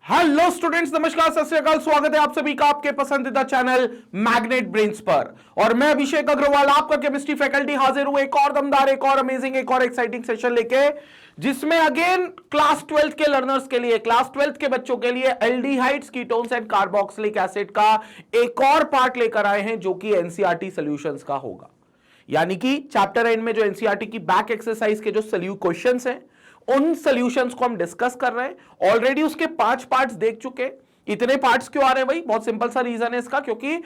Hello students, नमस्कार, सत श्री अकाल। स्वागत है आप सभी का आपके पसंदीदा चैनल मैग्नेट ब्रेन्स पर। और मैं अभिषेक अग्रवाल, आपका केमिस्ट्री फैकल्टी, हाजिर हुए एक और दमदार, एक और अमेजिंग, एक और एक्साइटिंग सेशन लेके, जिसमें अगेन क्लास 12 के लर्नर्स के लिए, क्लास 12 के बच्चों के लिए aldehydes, ketones and carboxylic acid का एक और पार्ट लेकर आए हैं, जो कि एनसीईआरटी सॉल्यूशंस का होगा। यानी कि चैप्टर एंड में जो एनसीईआरटी की बैक एक्सरसाइज के जो क्वेश्चंस हैं, उन सॉल्यूशंस को हम डिस्कस कर रहे हैं। ऑलरेडी उसके 5 पार्ट्स देख चुके। इतने पार्ट्स क्यों आ रहे हैं भाई? बहुत सिंपल सा रीजन है इसका, क्योंकि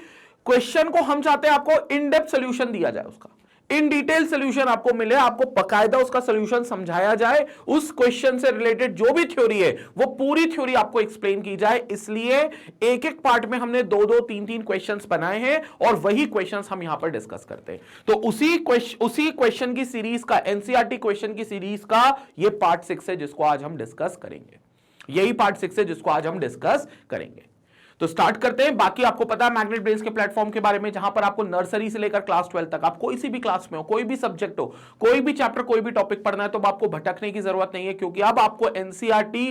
क्वेश्चन को हम चाहते हैं आपको इन डेप्थ सॉल्यूशन दिया जाए, उसका इन डिटेल सॉल्यूशन आपको मिले, आपको बकायदा उसका सॉल्यूशन समझाया जाए, उस क्वेश्चन से रिलेटेड जो भी थ्योरी है वो पूरी थ्योरी आपको एक्सप्लेन की जाए। इसलिए एक एक पार्ट में हमने 2-2, 3-3 क्वेश्चंस बनाए हैं और वही क्वेश्चंस हम यहां पर डिस्कस करते हैं। तो उसी क्वेश्चन की सीरीज का, एनसीईआरटी क्वेश्चन की सीरीज का ये पार्ट 6 है, जिसको आज हम डिस्कस करेंगे। यही पार्ट 6 है जिसको आज हम डिस्कस करेंगे। तो स्टार्ट करते हैं। बाकी आपको पता है मैग्नेट ब्रेन्स के प्लेटफॉर्म के बारे में, जहां पर आपको नर्सरी से लेकर क्लास 12 तक, आप कोई सी भी क्लास में हो, कोई भी सब्जेक्ट हो, कोई भी चैप्टर, कोई भी टॉपिक पढ़ना है, तो आपको भटकने की जरूरत नहीं है, क्योंकि अब आपको एनसीईआरटी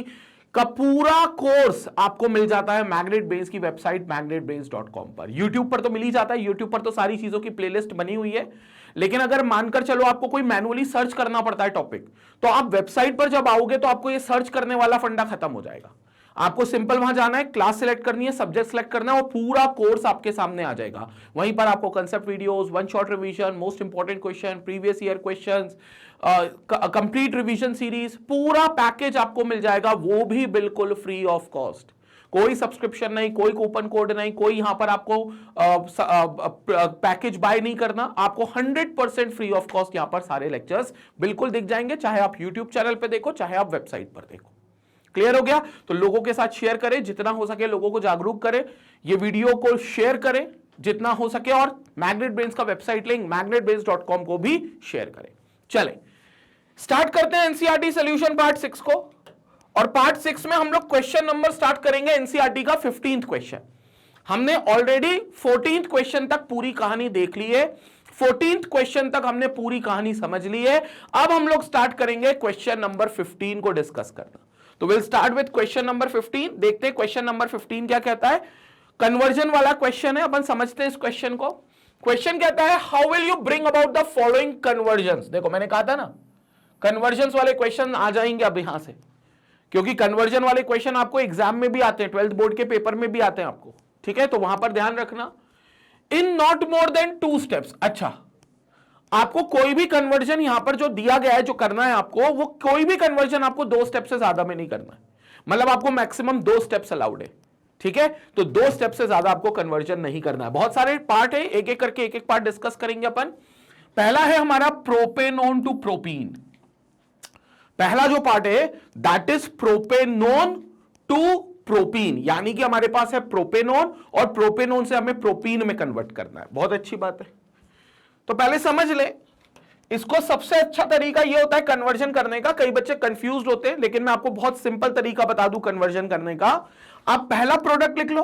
का पूरा कोर्स आपको मिल जाता है मैग्नेट ब्रेन्स की वेबसाइट magnetbrains.com पर। यूट्यूब पर तो मिल ही जाता है, यूट्यूब पर तो सारी चीजों की प्लेलिस्ट बनी हुई है। लेकिन अगर मानकर चलो आपको कोई मैनुअली सर्च करना पड़ता है टॉपिक, तो आप वेबसाइट पर जब आओगे तो आपको ये सर्च करने वाला फंडा खत्म हो जाएगा। आपको सिंपल वहां जाना है, क्लास सिलेक्ट करनी है, सब्जेक्ट सिलेक्ट करना है, और पूरा कोर्स आपके सामने आ जाएगा। वहीं पर आपको concept videos, one shot revision, most important question, previous year questions, complete revision series, पूरा पैकेज आपको मिल जाएगा, वो भी बिल्कुल फ्री ऑफ कॉस्ट। कोई सब्सक्रिप्शन नहीं, कोई कूपन कोड नहीं, कोई यहां पर आपको पैकेज बाय नहीं करना। आपको 100% फ्री ऑफ कॉस्ट यहां पर सारे लेक्चर्स बिल्कुल दिख जाएंगे, चाहे आप यूट्यूब चैनल पर देखो, चाहे आप वेबसाइट पर देखो। क्लियर हो गया? तो लोगों के साथ शेयर करें, जितना हो सके लोगों को जागरूक करें, ये वीडियो को शेयर करें जितना हो सके, और मैग्नेट ब्रेन्स का वेबसाइट लिंक magnetbrains.com को भी शेयर करें। चलें, स्टार्ट करते हैं एनसीईआरटी सॉल्यूशन पार्ट 6 को। और पार्ट 6 में हम लोग क्वेश्चन नंबर स्टार्ट करेंगे एनसीईआरटी का 15th क्वेश्चन। हमने ऑलरेडी 14th क्वेश्चन तक पूरी कहानी देख ली है, 14th क्वेश्चन तक हमने पूरी कहानी समझ ली है। अब हम लोग स्टार्ट करेंगे क्वेश्चन नंबर 15 को डिस्कस करना। तो will start with question number 15। देखते हैं क्वेश्चन नंबर 15 क्या कहता है। कन्वर्जन वाला क्वेश्चन है, अपन समझते हैं इस क्वेश्चन को। क्वेश्चन कहता है, how will you bring about the following conversion. देखो मैंने कहा था ना, कन्वर्जन वाले क्वेश्चन आ जाएंगे अब यहां से, क्योंकि कन्वर्जन वाले क्वेश्चन आपको एग्जाम में भी आते हैं, 12th बोर्ड के पेपर में भी आते हैं आपको, ठीक है? तो वहां पर ध्यान रखना। In not more than 2 steps. अच्छा, आपको कोई भी कन्वर्जन यहां पर जो दिया गया है, जो करना है आपको, वो कोई भी कन्वर्जन आपको 2 स्टेप से ज्यादा में नहीं करना है। मतलब आपको मैक्सिमम 2 स्टेप्स अलाउड है, ठीक है? तो 2 स्टेप से ज्यादा आपको कन्वर्जन नहीं करना है। बहुत सारे पार्ट है, एक एक करके एक एक पार्ट डिस्कस करेंगे अपन। पहला है हमारा प्रोपेनोन टू प्रोपीन। पहला जो पार्ट है that is propanone to propene, यानी कि हमारे पास है प्रोपेनोन, और प्रोपेनोन से हमें प्रोपीन में कन्वर्ट करना है। बहुत अच्छी बात है। तो पहले समझ ले इसको। सबसे अच्छा तरीका यह होता है कन्वर्जन करने का। कई बच्चे कंफ्यूज्ड होते हैं, लेकिन मैं आपको बहुत सिंपल तरीका बता दूं कन्वर्जन करने का। आप पहला प्रोडक्ट लिख लो,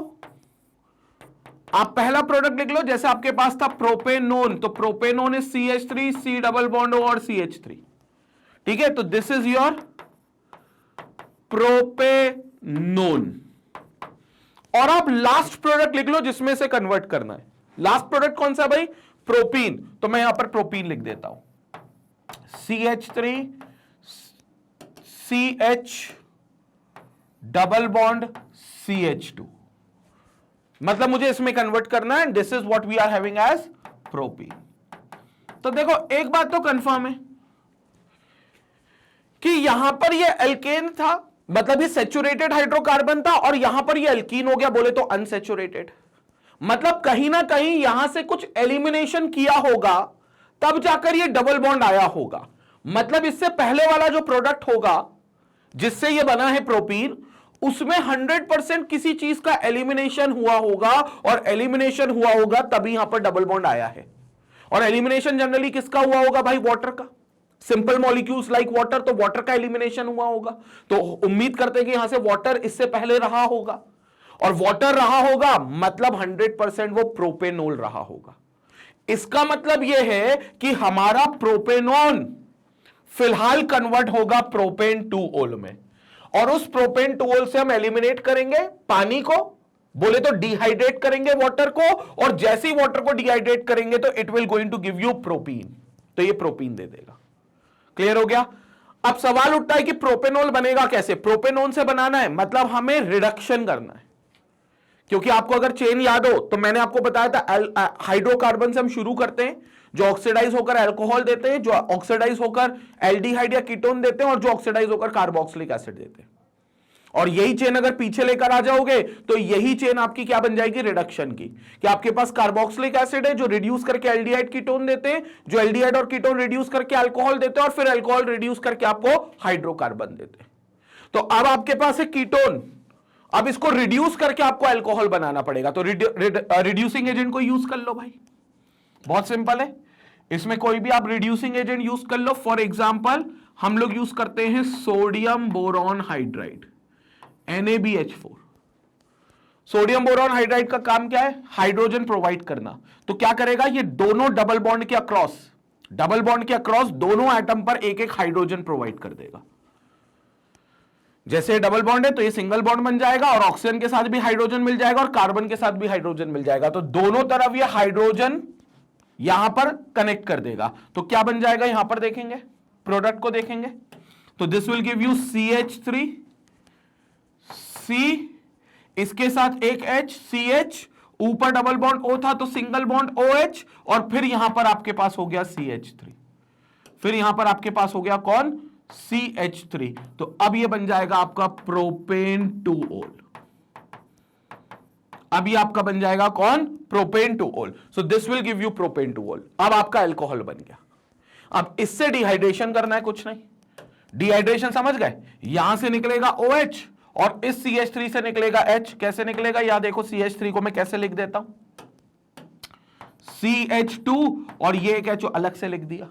आप पहला प्रोडक्ट लिख लो। जैसे आपके पास था प्रोपेनोन, तो propanone is CH3, C double bond O और CH3, ठीक है? तो दिस इज योर प्रोपेनोन। और आप लास्ट प्रोडक्ट लिख लो जिसमें से कन्वर्ट करना है। लास्ट प्रोडक्ट कौन सा भाई? प्रोपीन। तो मैं यहां पर प्रोपीन लिख देता हूं, CH3 CH double bond CH2। मतलब मुझे इसमें कन्वर्ट करना है। This is what we are having as propene. तो देखो एक बात तो कंफर्म है कि यहां पर ये एल्केन था, मतलब ये सैचुरेटेड हाइड्रोकार्बन था, और यहां पर ये एल्कीन हो गया, बोले तो अनसैचुरेटेड। मतलब कहीं ना कहीं यहां से कुछ एलिमिनेशन किया होगा, तब जाकर ये डबल बॉन्ड आया होगा। मतलब इससे पहले वाला जो प्रोडक्ट होगा जिससे ये बना है प्रोपीन, उसमें 100% किसी चीज का एलिमिनेशन हुआ होगा, और एलिमिनेशन हुआ होगा तभी यहां पर डबल बॉन्ड आया है। और एलिमिनेशन जनरली किसका हुआ होगा भाई? वाटर का। सिंपल मॉलिक्यूल्स लाइक वाटर, तो वाटर का एलिमिनेशन हुआ होगा। तो उम्मीद करते हैं कि यहां से वाटर इससे पहले रहा होगा, और वाटर रहा होगा मतलब 100% वो प्रोपेनोल रहा होगा। इसका मतलब यह है कि हमारा प्रोपेनोन फिलहाल कन्वर्ट होगा प्रोपेन टू ओल में। और उस प्रोपेन टोल से हम एलिमिनेट करेंगे पानी को, बोले तो डिहाइड्रेट करेंगे वाटर को, और जैसे ही वाटर को डिहाइड्रेट करेंगे तो it will going to give you propene, तो ये प्रोपीन दे देगा। क्लियर हो गया? अब सवाल उठता है कि प्रोपेनॉल बनेगा कैसे? प्रोपेनॉल से बनाना है मतलब हमें रिडक्शन करना है, क्योंकि आपको अगर चेन याद हो तो मैंने आपको बताया था हाइड्रोकार्बन से हम शुरू करते हैं, जो ऑक्सीडाइज होकर अल्कोहल देते हैं, जो ऑक्सीडाइज होकर एल्डिहाइड या कीटोन देते हैं, और जो ऑक्सीडाइज होकर कार्बोक्सिलिक एसिड देते हैं। और यही चेन अगर पीछे लेकर आ जाओगे तो यही चेन आपकी क्या बन जाएगी? रिडक्शन की। कि आपके पास कार्बोक्सिलिक एसिड है जो रिड्यूस करके एल्डिहाइड कीटोन देते हैं, जो एल्डिहाइड और कीटोन रिड्यूस करके अल्कोहल देते हैं, और फिर अल्कोहल रिड्यूस करके आपको हाइड्रोकार्बन देते हैं। तो अब आपके पास है कीटोन, अब इसको रिड्यूस करके आपको अल्कोहल बनाना पड़ेगा, तो रिड्यूसिंग एजेंट को यूज कर लो भाई, बहुत सिंपल है। इसमें कोई भी आप रिड्यूसिंग एजेंट यूज कर लो। फॉर एग्जांपल हम लोग यूज करते हैं sodium boron hydride, NaBH4। Sodium boron hydride का काम क्या है? हाइड्रोजन प्रोवाइड करना। तो क्या करेगा? ये दोनों डबल बॉन्ड के अक्रॉस दोनों एटम पर एक एक हाइड्रोजन प्रोवाइड कर देगा। जैसे डबल बॉन्ड है तो ये सिंगल बॉन्ड बन जाएगा, और ऑक्सीजन के साथ भी हाइड्रोजन मिल जाएगा और कार्बन के साथ भी हाइड्रोजन मिल जाएगा, तो दोनों तरफ ये हाइड्रोजन यहां पर कनेक्ट कर देगा। तो क्या बन जाएगा? यहां पर देखेंगे, प्रोडक्ट को देखेंगे तो this will give you CH3, C, इसके साथ एक H, CH, ऊपर डबल बॉन्ड O था तो सिंगल बॉन्ड OH, और फिर यहां पर आपके पास हो गया CH3, फिर यहां पर आपके पास हो गया कौन? CH3। तो अब ये बन जाएगा आपका प्रोपेन टू ओल। अब ये आपका बन जाएगा कौन? प्रोपेन टू ओल। सो this will give you propane two ओल। अब आपका अल्कोहल बन गया। अब इससे डिहाइड्रेशन करना है, कुछ नहीं, डिहाइड्रेशन समझ गए? यहां से निकलेगा OH और इस CH3 से निकलेगा H। कैसे निकलेगा? या देखो CH3 को मैं कैसे लिख देता हूं, CH2, और ये एक H अलग से लिख दिया।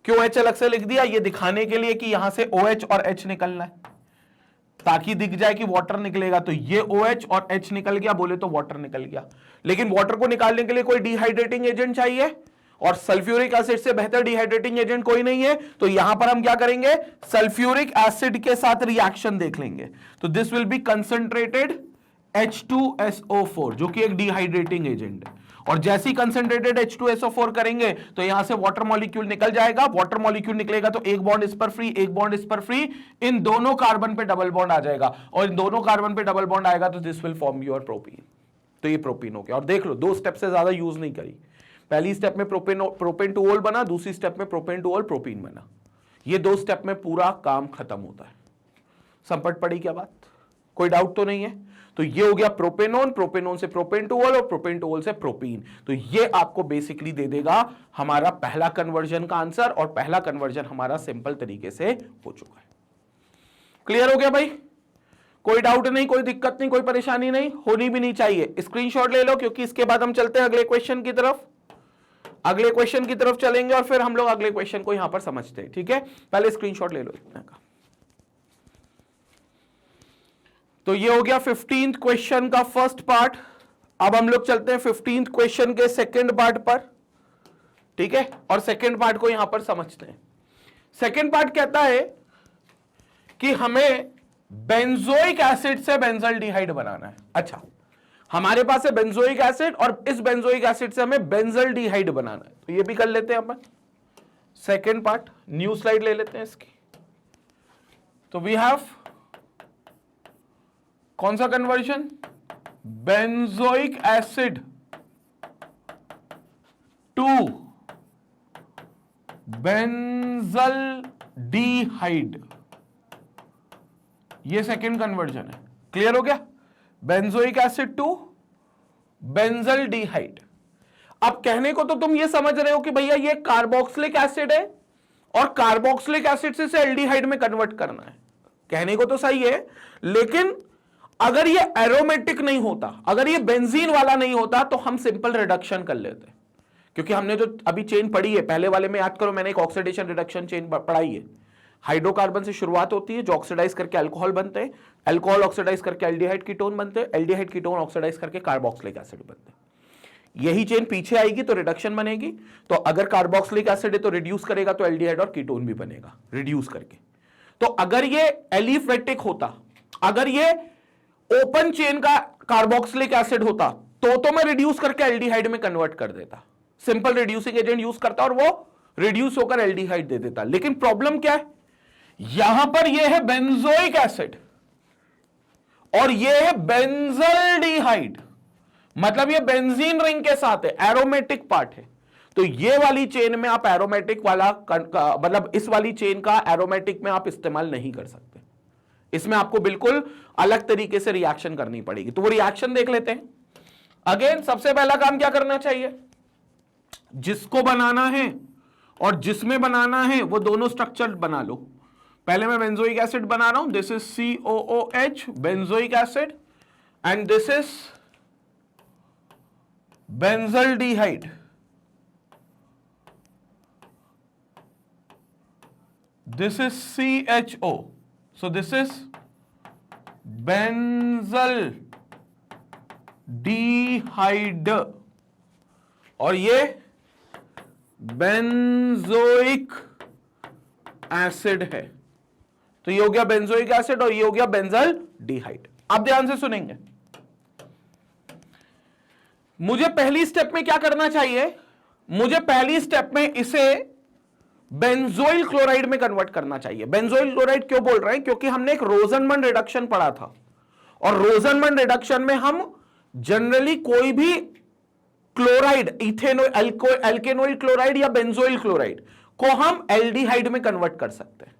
क्यों H अलग से लिख दिया? ये दिखाने के लिए कि यहां से OH और H निकलना है, ताकि दिख जाए कि वाटर निकलेगा। तो ये OH और H निकल गया, बोले तो वाटर निकल गया। लेकिन वाटर को निकालने के लिए कोई डिहाइड्रेटिंग एजेंट चाहिए, और सल्फ्यूरिक एसिड से बेहतर डिहाइड्रेटिंग एजेंट कोई नहीं है। तो यहां पर हम क्या करेंगे? सल्फ्यूरिक एसिड के साथ रिएक्शन देख लेंगे। तो this will be concentrated H2SO4, जो कि एक डिहाइड्रेटिंग एजेंट है। और जैसे ही कंसंट्रेटेड H2SO4 करेंगे तो यहां से वाटर मॉलिक्यूल निकल जाएगा। वाटर मॉलिक्यूल निकलेगा तो एक बॉन्ड इस पर फ्री, एक बॉन्ड इस पर फ्री, इन दोनों कार्बन पे डबल बॉन्ड आ जाएगा, और इन दोनों कार्बन पे डबल बॉन्ड आएगा तो this will form your propene. तो ये प्रोपीन हो गया। और देख लो, 2 स्टेप से ज्यादा यूज नहीं करी। पहली स्टेप में प्रोपेन टू ओल बना, दूसरी स्टेप में प्रोपेन टू ओल प्रोपीन बना। ये 2 स्टेप में पूरा काम खत्म होता है। संपट पड़ी क्या बात? कोई डाउट तो नहीं है? तो ये हो गया प्रोपेनोन, प्रोपेनोन से प्रोपेन टू ओल, और प्रोपेन टू ओल से प्रोपीन। तो ये आपको बेसिकली दे देगा हमारा पहला कन्वर्जन का आंसर, और पहला कन्वर्जन हमारा सिंपल तरीके से हो चुका है। क्लियर हो गया भाई? कोई डाउट नहीं, कोई दिक्कत नहीं, कोई परेशानी नहीं, होनी भी नहीं चाहिए। स्क्रीनशॉट ले लो, क्योंकि इसके बाद हम चलते हैं अगले क्वेश्चन की तरफ। अगले क्वेश्चन की तरफ चलेंगे और फिर हम लोग अगले क्वेश्चन को यहां पर समझते हैं। ठीक है, पहले स्क्रीनशॉट ले लो इतना का। तो ये हो गया 15th क्वेश्चन का फर्स्ट पार्ट। अब हम लोग चलते हैं 15th क्वेश्चन के सेकंड पार्ट पर। ठीक है, और सेकंड पार्ट को यहां पर समझते हैं। सेकंड पार्ट कहता है कि हमें बेंजोइक एसिड से बेंजल्डिहाइड बनाना है। अच्छा, हमारे पास है बेंजोइक एसिड, और इस बेंजोइक एसिड से हमें बेंजल्डिहाइड बनाना है। तो ये भी कर लेते हैं अपन। सेकंड पार्ट, न्यू स्लाइड ले लेते हैं इसकी। तो वी हैव कौन सा conversion? Benzoic acid to benzaldehyde, ये सेकंड कन्वर्जन है। क्लियर हो गया? Benzoic acid to benzaldehyde. अब कहने को तो तुम ये समझ रहे हो कि भैया ये कार्बोक्सिलिक एसिड है, और कार्बोक्सिलिक एसिड से एल्डिहाइड में कन्वर्ट करना है। कहने को तो सही है, लेकिन अगर ये एरोमेटिक नहीं होता, अगर ये बेंजीन वाला नहीं होता, तो हम सिंपल रिडक्शन कर लेते। क्योंकि हमने जो अभी चेन पढ़ी है, पहले वाले में याद करो, मैंने एक ऑक्सीडेशन रिडक्शन चेन पढ़ाई है। हाइड्रोकार्बन से शुरुआत होती है, जो ऑक्सीडाइज करके अल्कोहल बनते हैं, अल्कोहल ऑक्सीडाइज करके एल्डिहाइड कीटोन बनते हैं, एल्डिहाइड कीटोन ऑक्सीडाइज करके कार्बोक्सिलिक एसिड बनते हैं। यही चेन पीछे आएगी तो रिडक्शन बनेगी। तो अगर कार्बोक्सिलिक एसिड है तो रिड्यूस करेगा तो एल्डिहाइड और कीटोन भी बनेगा रिड्यूस करके। तो अगर ये एलिफेटिक होता, अगर ये ओपन चेन का कार्बोक्सिलिक एसिड होता तो मैं रिड्यूस करके एल्डिहाइड में कन्वर्ट कर देता, सिंपल रिड्यूसिंग एजेंट यूज करता और वो रिड्यूस होकर एल्डिहाइड दे देता। लेकिन प्रॉब्लम क्या है, यहां पर ये है बेंजोइक एसिड और ये है बेंजल्डिहाइड, मतलब ये बेंजीन रिंग के साथ है, एरोमेटिक पार्ट है। तो ये वाली चेन में आप एरोमेटिक वाला मतलब इस वाली चेन का एरोमेटिक में आप इस्तेमाल नहीं कर सकते, इसमें आपको बिल्कुल अलग तरीके से रिएक्शन करनी पड़ेगी। तो वो रिएक्शन देख लेते हैं। अगेन सबसे पहला काम क्या करना चाहिए, जिसको बनाना है और जिसमें बनाना है वो दोनों स्ट्रक्चर बना लो। पहले मैं बेंजोइक एसिड बना रहा हूं, this is COOH benzoic acid and this is benzaldehyde. This is CHO. So this is benzaldehyde और ये बेंजोइक एसिड है। तो ये हो गया बेंजोइक एसिड और ये हो गया बेंजल्डिहाइड। आप ध्यान से सुनेंगे, मुझे पहली स्टेप में क्या करना चाहिए, मुझे पहली स्टेप में इसे बेंजोइल क्लोराइड में कन्वर्ट करना चाहिए। बेंजोइल क्लोराइड क्यों बोल रहे हैं, क्योंकि हमने एक रोजनमन रिडक्शन पढ़ा था और रोजनमन रिडक्शन में हम जनरली कोई भी क्लोराइड, इथेनॉल, एल्केनोइल क्लोराइड या बेंजोइल क्लोराइड को हम एल्डिहाइड में कन्वर्ट कर सकते हैं।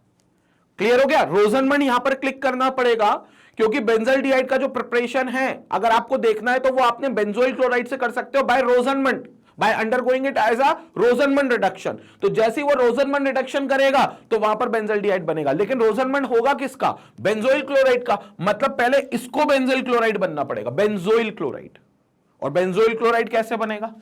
क्लियर हो गया। रोजनमन यहां पर क्लिक करना पड़ेगा क्योंकि बेंजल्डिहाइड का जो प्रिपरेशन है अगर आपको देखना है तो वो आपने बेंजोइल क्लोराइड से कर सकते हो by Rosenmund, by undergoing it as a Rosenmund reduction. तो जैसे ही वो रोजनमन रिडक्शन करेगा तो वहां पर बेंजल्डिहाइड बनेगा। लेकिन रोजनमन होगा किसका, बेंजोइल क्लोराइड का, मतलब पहले इसको बेंजोइल क्लोराइड बनना पड़ेगा, बेंजोइल क्लोराइड। और बेंजोइल क्लोराइड कैसे बनेगा,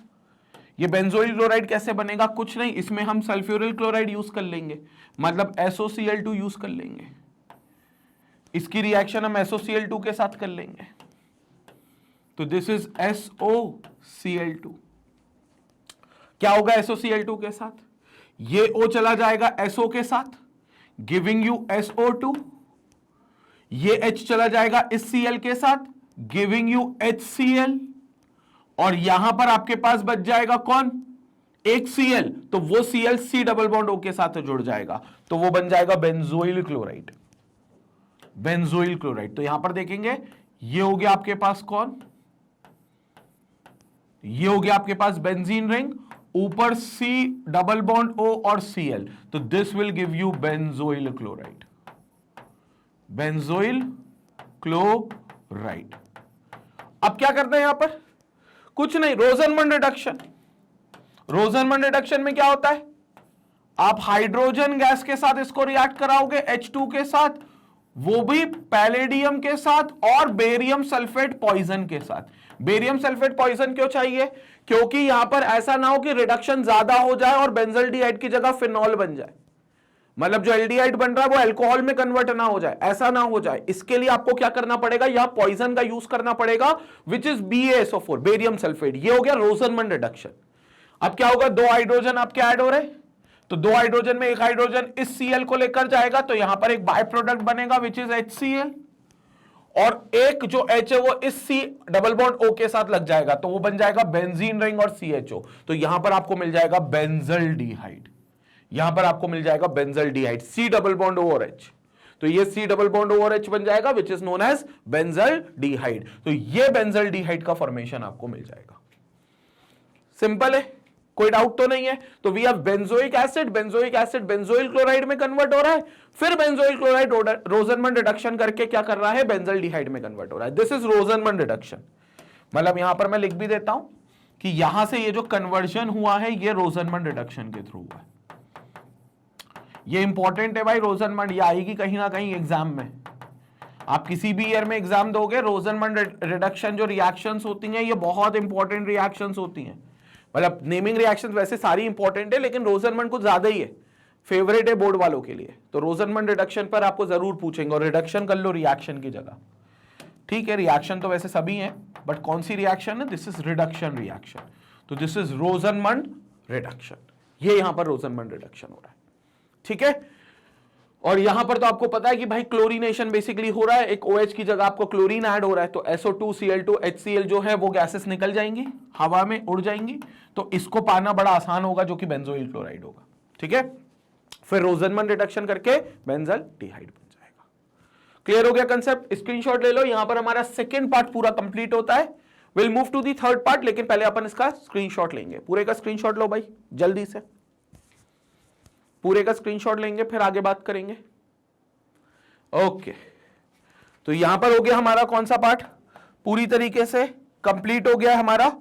ये बेंजोइल क्लोराइड कैसे बनेगा, कुछ नहीं, इसमें हम सल्फ्यूरिल क्लोराइड यूज कर लेंगे, मतलब SOCl2 यूज कर लेंगे। इसकी रिएक्शन हम SOCl2 के साथ कर लेंगे, तो दिस इज SOCl2। क्या होगा SOCl2 के साथ, ये O चला जाएगा SO के साथ, गिविंग यू SO2, ये H चला जाएगा इस Cl के साथ, गिविंग यू HCl, और यहां पर आपके पास बच जाएगा कौन, एक Cl, तो वो Cl C double bond O के साथ जुड़ जाएगा, तो वो बन जाएगा बेंजोइल क्लोराइड, बेंजोइल क्लोराइड। तो यहां पर देखेंगे ये हो गया आपके पास कौन, ये हो गया आपके पास बेंजीन रिंग, ऊपर C डबल बॉन्ड O और Cl, तो this will give you benzoyl chloride, benzoyl chloride. अब क्या करते हैं यहां पर, कुछ नहीं, रोजनमन रिडक्शन। रोजनमन रिडक्शन में क्या होता है, आप हाइड्रोजन गैस के साथ इसको रिएक्ट कराओगे H2 के साथ, वो भी पैलेडियम के साथ और बेरियम सल्फेट पॉइजन के साथ। बेरियम सल्फेट पॉइजन क्यों चाहिए, क्योंकि यहां पर ऐसा ना हो कि रिडक्शन ज्यादा हो जाए और बेंजल्डिहाइड की जगह फिनॉल बन जाए, मतलब जो एल्डिहाइड बन रहा है वो अल्कोहल में कन्वर्ट ना हो जाए, ऐसा ना हो जाए। इसके लिए आपको क्या करना पड़ेगा, यहां पॉइजन का यूज करना पड़ेगा, which is BaSO4, barium sulphate. ये हो गया रोजनमन रिडक्शन। अब क्या होगा, दो हाइड्रोजन आपके ऐड हो रहे, तो दो हाइड्रोजन में एक हाइड्रोजन इस Cl को लेकर जाएगा, तो यहां पर एक बाय प्रोडक्ट बनेगा विच इज HCl, और एक जो H है वो इस C डबल बॉन्ड O के साथ लग जाएगा, तो वो बन जाएगा बेंजीन रिंग और CHO। तो यहां पर आपको मिल जाएगा बेंजल्डिहाइड, यहां पर आपको मिल जाएगा benzaldehyde, C double bond O और H, तो ये C डबल बॉन्ड O और H बन जाएगा which is known as benzaldehyde. तो ये बेंजल्डिहाइड का फॉर्मेशन आपको मिल जाएगा। सिंपल है, कोई डाउट तो नहीं है। तो we have benzoic acid, benzoic acid benzoyl chloride में कन्वर्ट हो रहा है, फिर बेंजोइल क्लोराइड रोजनमन रिडक्शन करके क्या कर रहा है, बेंजल्डिहाइड में कन्वर्ट हो रहा है। This is Rosenmund reduction. मतलब यहां पर मैं लिख भी देता हूं कि यहां से ये जो कन्वर्जन हुआ है ये रोजनमन रिडक्शन के थ्रू हुआ है। ये इंपॉर्टेंट है भाई, रोजनमन ये आएगी कहीं ना कहीं एग्जाम में, आप किसी भी ईयर में एग्जाम दोगे, रोजनमन रिडक्शन जो रिएक्शंस होती हैं ये बहुत इंपॉर्टेंट रिएक्शंस होती हैं। मतलब नेमिंग रिएक्शंस वैसे सारी इंपॉर्टेंट है, लेकिन रोजनमन कुछ ज्यादा ही है, फेवरेट है बोर्ड वालों के लिए। तो रोजनमन रिडक्शन पर आपको जरूर पूछेंगे, और रिडक्शन कर लो रिएक्शन की जगह। ठीक है, रिएक्शन तो वैसे सभी हैं, बट कौन सी रिएक्शन है, दिस इज रिडक्शन रिएक्शन, तो दिस इज रोजनमन रिडक्शन, ये यहां पर रोजनमन रिडक्शन हो रहा है। ठीक है, और यहां पर तो आपको पता है कि भाई क्लोरीनेशन बेसिकली हो रहा है, एक OH की जगह आपको क्लोरीन ऐड हो रहा है, तो SO2Cl2 HCl जो है वो गैसेस निकल जाएंगी, हवा में उड़ जाएंगी, तो इसको पाना बड़ा आसान होगा, जो कि बेंजोइल क्लोराइड होगा। ठीक है, फिर रोजनमन रिडक्शन करके बेंजल्डिहाइड बन जाएगा। क्लियर हो गया कंसेप्ट? स्क्रीनशॉट ले लो। यहां पर हमारा सेकेंड पार्ट पूरा कंप्लीट होता है। Will move to the third part, लेकिन पहले अपन इसका स्क्रीनशॉट लेंगे। पूरे का स्क्रीनशॉट लो भाई जल्दी से, पूरे का स्क्रीनशॉट लेंगे, फिर आगे बात करेंगे। ओके, तो यहां पर हो गया हमारा कौन सा पार्ट, पूरी तरीके से कंप्लीट हो गया हमारा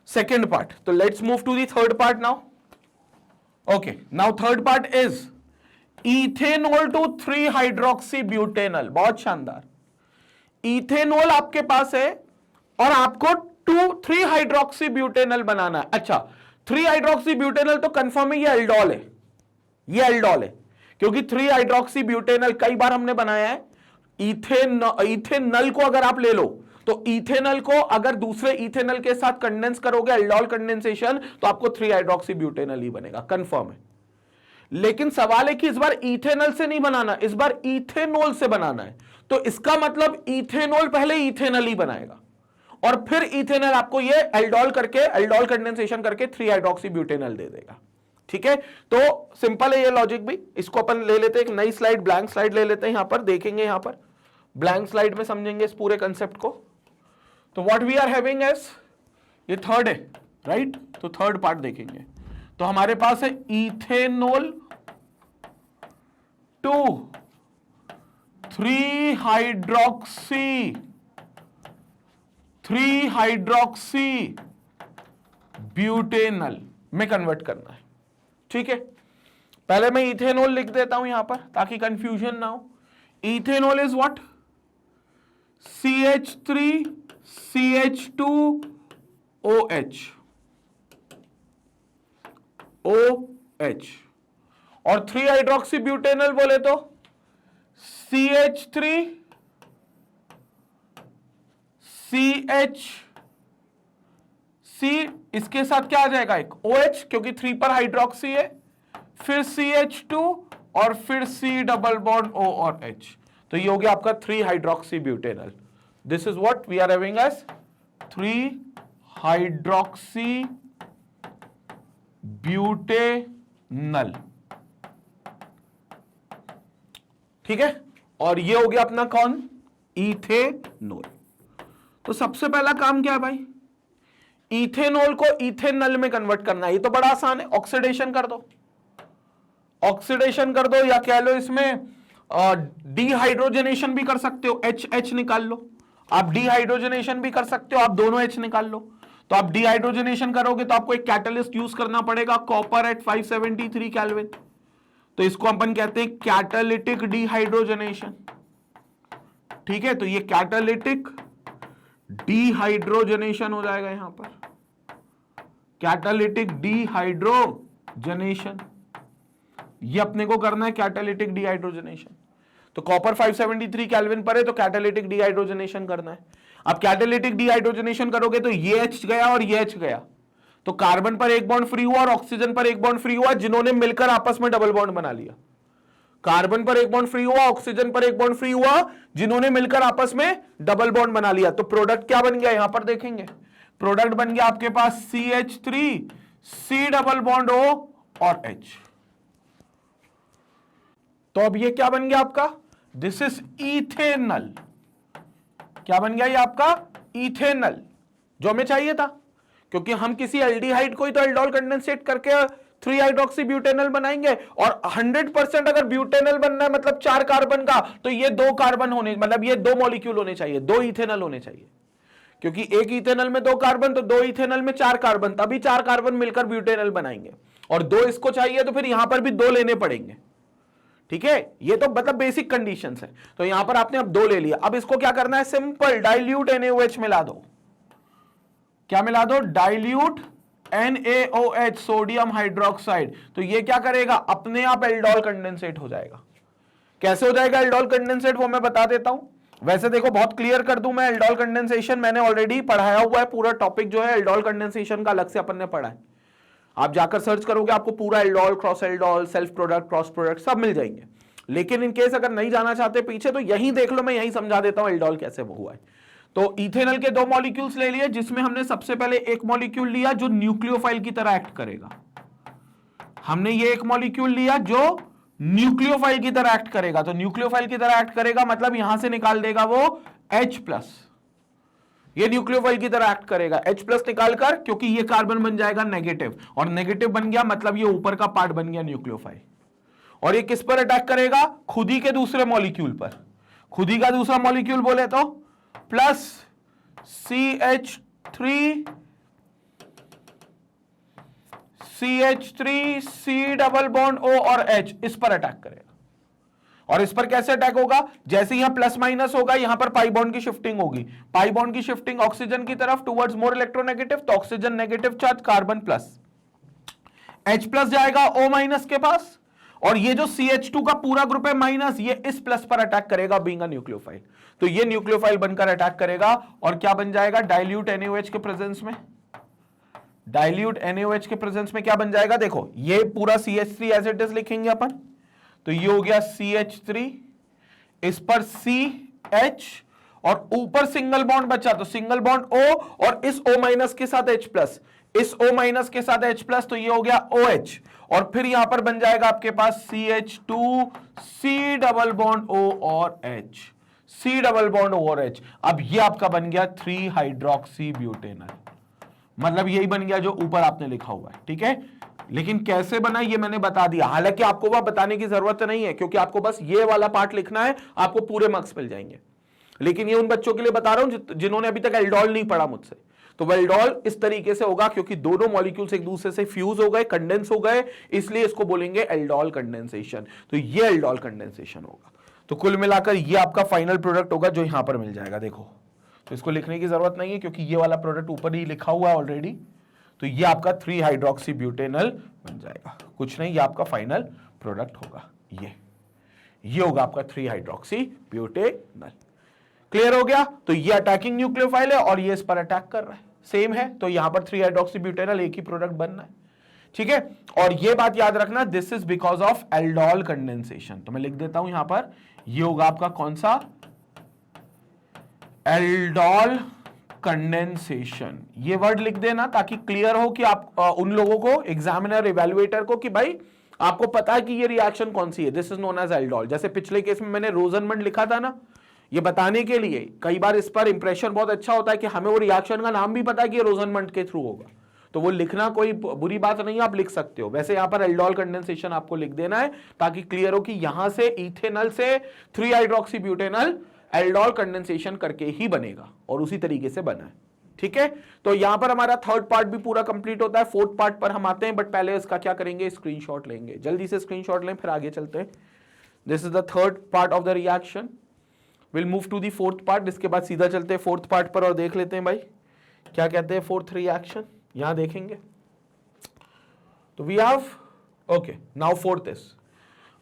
सेकेंड पार्ट। तो let's move to the third part now. Okay, now third part is ethanol to three hydroxy butanol. बहुत शानदार। इथेनॉल आपके पास है और आपको 2,3-हाइड्रोक्सी-ब्यूटेनॉल बनाना है। अच्छा, 3-हाइड्रोक्सी-ब्यूटेनॉल तो कंफर्म है ये एल्डोल है, ये एल्डोल है, क्योंकि 3-हाइड्रोक्सी-ब्यूटेनॉल कई बार हमने बनाया है। इथेनॉल को अगर आप ले लो तो इथेनॉल को अगर दूसरे इथेनॉल के साथ कंडेंस करोगे, एल्डोल कंडेंसेशन, तो आपको 3-हाइड्रोक्सी-ब्यूटेनॉल ही बनेगा, कंफर्म है। लेकिन सवाल है कि इस बार इथेनॉल से नहीं बनाना, इस बार इथेनॉल से बनाना है। तो इसका मतलब इथेनॉल पहले इथेनॉल ही बनाएगा और फिर इथेनॉल आपको ये एल्डोल करके, एल्डोल कंडेंसेशन करके 3-हाइड्रोक्सी-ब्यूटेनॉल दे देगा। ठीक है, तो सिंपल है ये लॉजिक भी। इसको अपन ले लेते हैं, एक नई स्लाइड, ब्लैंक स्लाइड ले लेते हैं, यहां पर देखेंगे, यहां पर ब्लैंक स्लाइड में समझेंगे इस पूरे कंसेप्ट को। तो what we are having as, ये थर्ड है राइट, तो थर्ड पार्ट देखेंगे। तो हमारे पास है इथेनॉल टू 3-हाइड्रोक्सी ब्यूटेनॉल में कन्वर्ट करना है। ठीक है, पहले मैं इथेनॉल लिख देता हूं यहां पर ताकि कंफ्यूजन ना हो। Ethanol is what, CH3CH2OH OH, और 3-हाइड्रोक्सी-ब्यूटेनॉल बोले तो CH3CHC, इसके साथ क्या आ जाएगा, एक OH, क्योंकि 3 पर हाइड्रोक्सी है, फिर CH2 और फिर C डबल बॉन्ड O और H। तो ये हो गया आपका three hydroxy butanol. This is what we are having as three hydroxy butanol. ठीक है, और ये हो गया अपना कौन, इथेनॉल। तो सबसे पहला काम क्या है भाई, इथेनॉल को इथेनॉल में कन्वर्ट करना है। ये तो बड़ा आसान है, ऑक्सीडेशन कर दो, ऑक्सीडेशन कर दो, या कह लो इसमें डिहाइड्रोजनेशन भी कर सकते हो, H निकाल लो। आप डिहाइड्रोजनेशन भी कर सकते हो, आप दोनों H निकाल लो। तो आप डिहाइड्रोजनेशन करोगे तो आपको एक कैटलिस्ट यूज करना पड़ेगा, कॉपर एट 573 केल्विन। तो इसको अपन कहते हैं कैटालिटिक डिहाइड्रोजनेशन। ठीक है, तो ये कैटालिटिक डिहाइड्रोजनेशन हो जाएगा यहां पर, कैटालिटिक डिहाइड्रोजनेशन, ये अपने को करना है कैटालिटिक डिहाइड्रोजनेशन। तो कॉपर 573 केल्विन पर है, तो कैटालिटिक डिहाइड्रोजनेशन करना है। अब कैटालिटिक डिहाइड्रोजनेशन करोगे तो ये H गया और ये H गया, तो कार्बन पर एक बॉन्ड फ्री हुआ और ऑक्सीजन पर एक बॉन्ड फ्री हुआ, जिन्होंने मिलकर आपस में डबल बॉन्ड बना लिया। कार्बन पर एक बॉन्ड फ्री हुआ, ऑक्सीजन पर एक बॉन्ड फ्री हुआ, जिन्होंने मिलकर आपस में डबल बॉन्ड बना लिया। तो प्रोडक्ट क्या बन गया, यहां पर देखेंगे, प्रोडक्ट बन गया आपके पास CH3 C double bond O और H। तो अब ये क्या बन गया आपका, दिस इज इथेनॉल। क्या बन गया ये आपका, इथेनॉल, जो हमें चाहिए था, क्योंकि हम किसी एल्डिहाइड को ही तो एल्डोल कंडेंसेट करके 3-हाइड्रोक्सी-ब्यूटेनॉल बनाएंगे, और 100% अगर ब्यूटेनॉल बनना है मतलब 4 कार्बन का, तो ये 2 कार्बन होने, मतलब ये 2 मॉलिक्यूल होने चाहिए, 2 इथेनॉल होने चाहिए, क्योंकि एक इथेनॉल में 2 कार्बन, तो 2 इथेनॉल में 4 कार्बन, तभी 4 कार्बन मिलकर ब्यूटेनॉल बनाएंगे। और 2 इसको चाहिए, तो फिर यहां पर भी 2 लेने पड़ेंगे। ठीक है, ये तो मतलब बेसिक कंडीशंस है। तो यहां पर आपने अब 2 ले लिया, अब इसको क्या करना है, सिंपल डाइल्यूट NaOH मिला दो। क्या मिला दो, डाइल्यूट NaOH, सोडियम हाइड्रोक्साइड। तो ये क्या करेगा, अपने आप एल्डोल कंडेंसेट हो जाएगा। कैसे हो जाएगा एल्डोल कंडेंसेट, वो मैं बता देता हूं। वैसे देखो बहुत क्लियर कर दूं मैं, एल्डोल कंडेंसेशन मैंने ऑलरेडी पढ़ाया हुआ है, पूरा टॉपिक जो है एल्डोल कंडेंसेशन का अलग से अपन ने पढ़ा है। आप जाकर सर्च करोगे आपको पूरा aldol, cross aldol, self product, cross product सब मिल जाएंगे। लेकिन इन केस अगर नहीं जाना चाहते पीछे तो यही देख लो, मैं यही समझा देता हूं एल्डोल कैसे वो हुआ है। तो इथेनॉल के दो मॉलिक्यूल्स ले लिए, जिसमें हमने सबसे पहले एक मॉलिक्यूल लिया जो न्यूक्लियोफाइल की तरह एक्ट करेगा। हमने ये एक मॉलिक्यूल लिया जो न्यूक्लियोफाइल की तरह एक्ट करेगा, तो न्यूक्लियोफाइल की तरह एक्ट करेगा मतलब यहां से निकाल देगा वो H+, ये न्यूक्लियोफाइल की तरह एक्ट करेगा, H+ निकालकर, क्योंकि ये कार्बन बन जाएगा नेगेटिव, और नेगेटिव बन गया मतलब ये ऊपर का पार्ट बन गया न्यूक्लियोफाइल। और ये किस पर अटैक करेगा? खुद ही के दूसरे मॉलिक्यूल पर। खुद ही का दूसरा मॉलिक्यूल बोले तो plus CH3 C double bond O और H, इस पर अटैक करेगा। और इस पर कैसे अटैक होगा? जैसे यहां प्लस माइनस होगा, यहां पर पाई बॉन्ड की शिफ्टिंग होगी, पाई बॉन्ड की शिफ्टिंग ऑक्सीजन की तरफ टुवर्ड्स मोर इलेक्ट्रोनेगेटिव, तो oxygen negative charge, carbon plus, H+ जाएगा O- के पास, और ये जो CH2 का पूरा ग्रुप है माइनस, ये इस प्लस पर अटैक करेगा बीइंग अ न्यूक्लियोफाइल। तो ये न्यूक्लियोफाइल बनकर अटैक करेगा और क्या बन जाएगा? डाइल्यूट NaOH के प्रेजेंस में, डाइल्यूट NaOH के प्रेजेंस में क्या बन जाएगा? देखो ये पूरा CH3 एज इट इज लिखेंगे अपन, तो ये हो गया CH3, इस पर CH और ऊपर सिंगल बॉन्ड बचा, तो सिंगल बॉन्ड O और इस O- के साथ H+, इस O- के साथ H+, तो ये हो गया OH, और फिर यहां पर बन जाएगा आपके पास CH2 C double bond O और H, C double bond O और H। अब ये आपका बन गया 3 हाइड्रोक्सी ब्यूटेनॉल, मतलब यही बन गया जो ऊपर आपने लिखा हुआ है, ठीक है। लेकिन कैसे बना ये मैंने बता दिया, हालांकि आपको वह बताने की जरूरत नहीं है, क्योंकि आपको बस ये वाला पार्ट लिखना है, आपको पूरे मार्क्स मिल जाएंगे। लेकिन ये उन बच्चों के लिए बता रहा हूं जिन्होंने अभी तक एल्डोल नहीं पढ़ा मुझसे, तो वह एल्डोल इस तरीके से होगा, क्योंकि दोनों मॉलिक्यूल्स एक दूसरे से फ्यूज हो गए, कंडेंस हो गए, इसलिए इसको बोलेंगे एल्डोल कंडेंसेशन। तो ये एल्डोल कंडेंसेशन होगा। तो कुल मिलाकर ये आपका फाइनल प्रोडक्ट होगा जो यहां पर मिल जाएगा। देखो, तो इसको लिखने की जरूरत नहीं है क्योंकि ये वाला प्रोडक्ट ऊपर ही लिखा हुआ है ऑलरेडी। तो ये आपका 3 हाइड्रोक्सी ब्यूटेनॉल बन जाएगा, कुछ नहीं, ये आपका फाइनल प्रोडक्ट होगा। ये होगा आपका 3 हाइड्रोक्सी ब्यूटेनॉल। क्लियर हो गया? तो ये अटैकिंग न्यूक्लियोफाइल है और ये इस पर अटैक कर रहा है, सेम है, तो यहां पर 3 हाइड्रोक्सी ब्यूटेनॉल एक ही प्रोडक्ट बनना है, ठीक है। और ये बात याद रखना, this is because of aldol condensation. तो मैं लिख देता हूं यहां पर, ये होगा आपका कौन सा? Aldol condensation. ये वर्ड लिख देना ताकि क्लियर हो कि आप उन लोगों को, एग्जामिनर इवैल्यूएटर को, कि भाई आपको पता है कि ये रिएक्शन कौन सी है, this is known as aldol. जैसे पिछले केस में मैंने रोजनमंड लिखा था ना, ये बताने के लिए, कई बार इस पर इंप्रेशन बहुत अच्छा होता है कि हमें वो रिएक्शन का नाम भी पता है कि ये रोजनमंड के थ्रू होगा, तो वो लिखना कोई बुरी बात नहीं, आप लिख सकते हो। वैसे यहां पर एल्डोल कंडेंसेशन आपको लिख देना है ताकि क्लियर हो कि यहां से इथेनॉल से 3 हाइड्रोक्सी ब्यूटेनॉल एल्डोल कंडेंसेशन करके ही बनेगा, और उसी तरीके से बना है, ठीक है। तो यहां पर हमारा थर्ड पार्ट भी पूरा कंप्लीट होता है। फोर्थ पार्ट पर हम आते हैं, बट पहले इसका क्या करेंगे? स्क्रीनशॉट लेंगे, जल्दी से स्क्रीनशॉट लें, फिर आगे चलते हैं। This is the third part of the reaction, will move to the fourth part. इसके बाद सीधा चलते हैं फोर्थ पार्ट पर और देख लेते हैं भाई क्या कहते हैं फोर्थ रिएक्शन, यहां देखेंगे। तो we have, okay, now fourth is,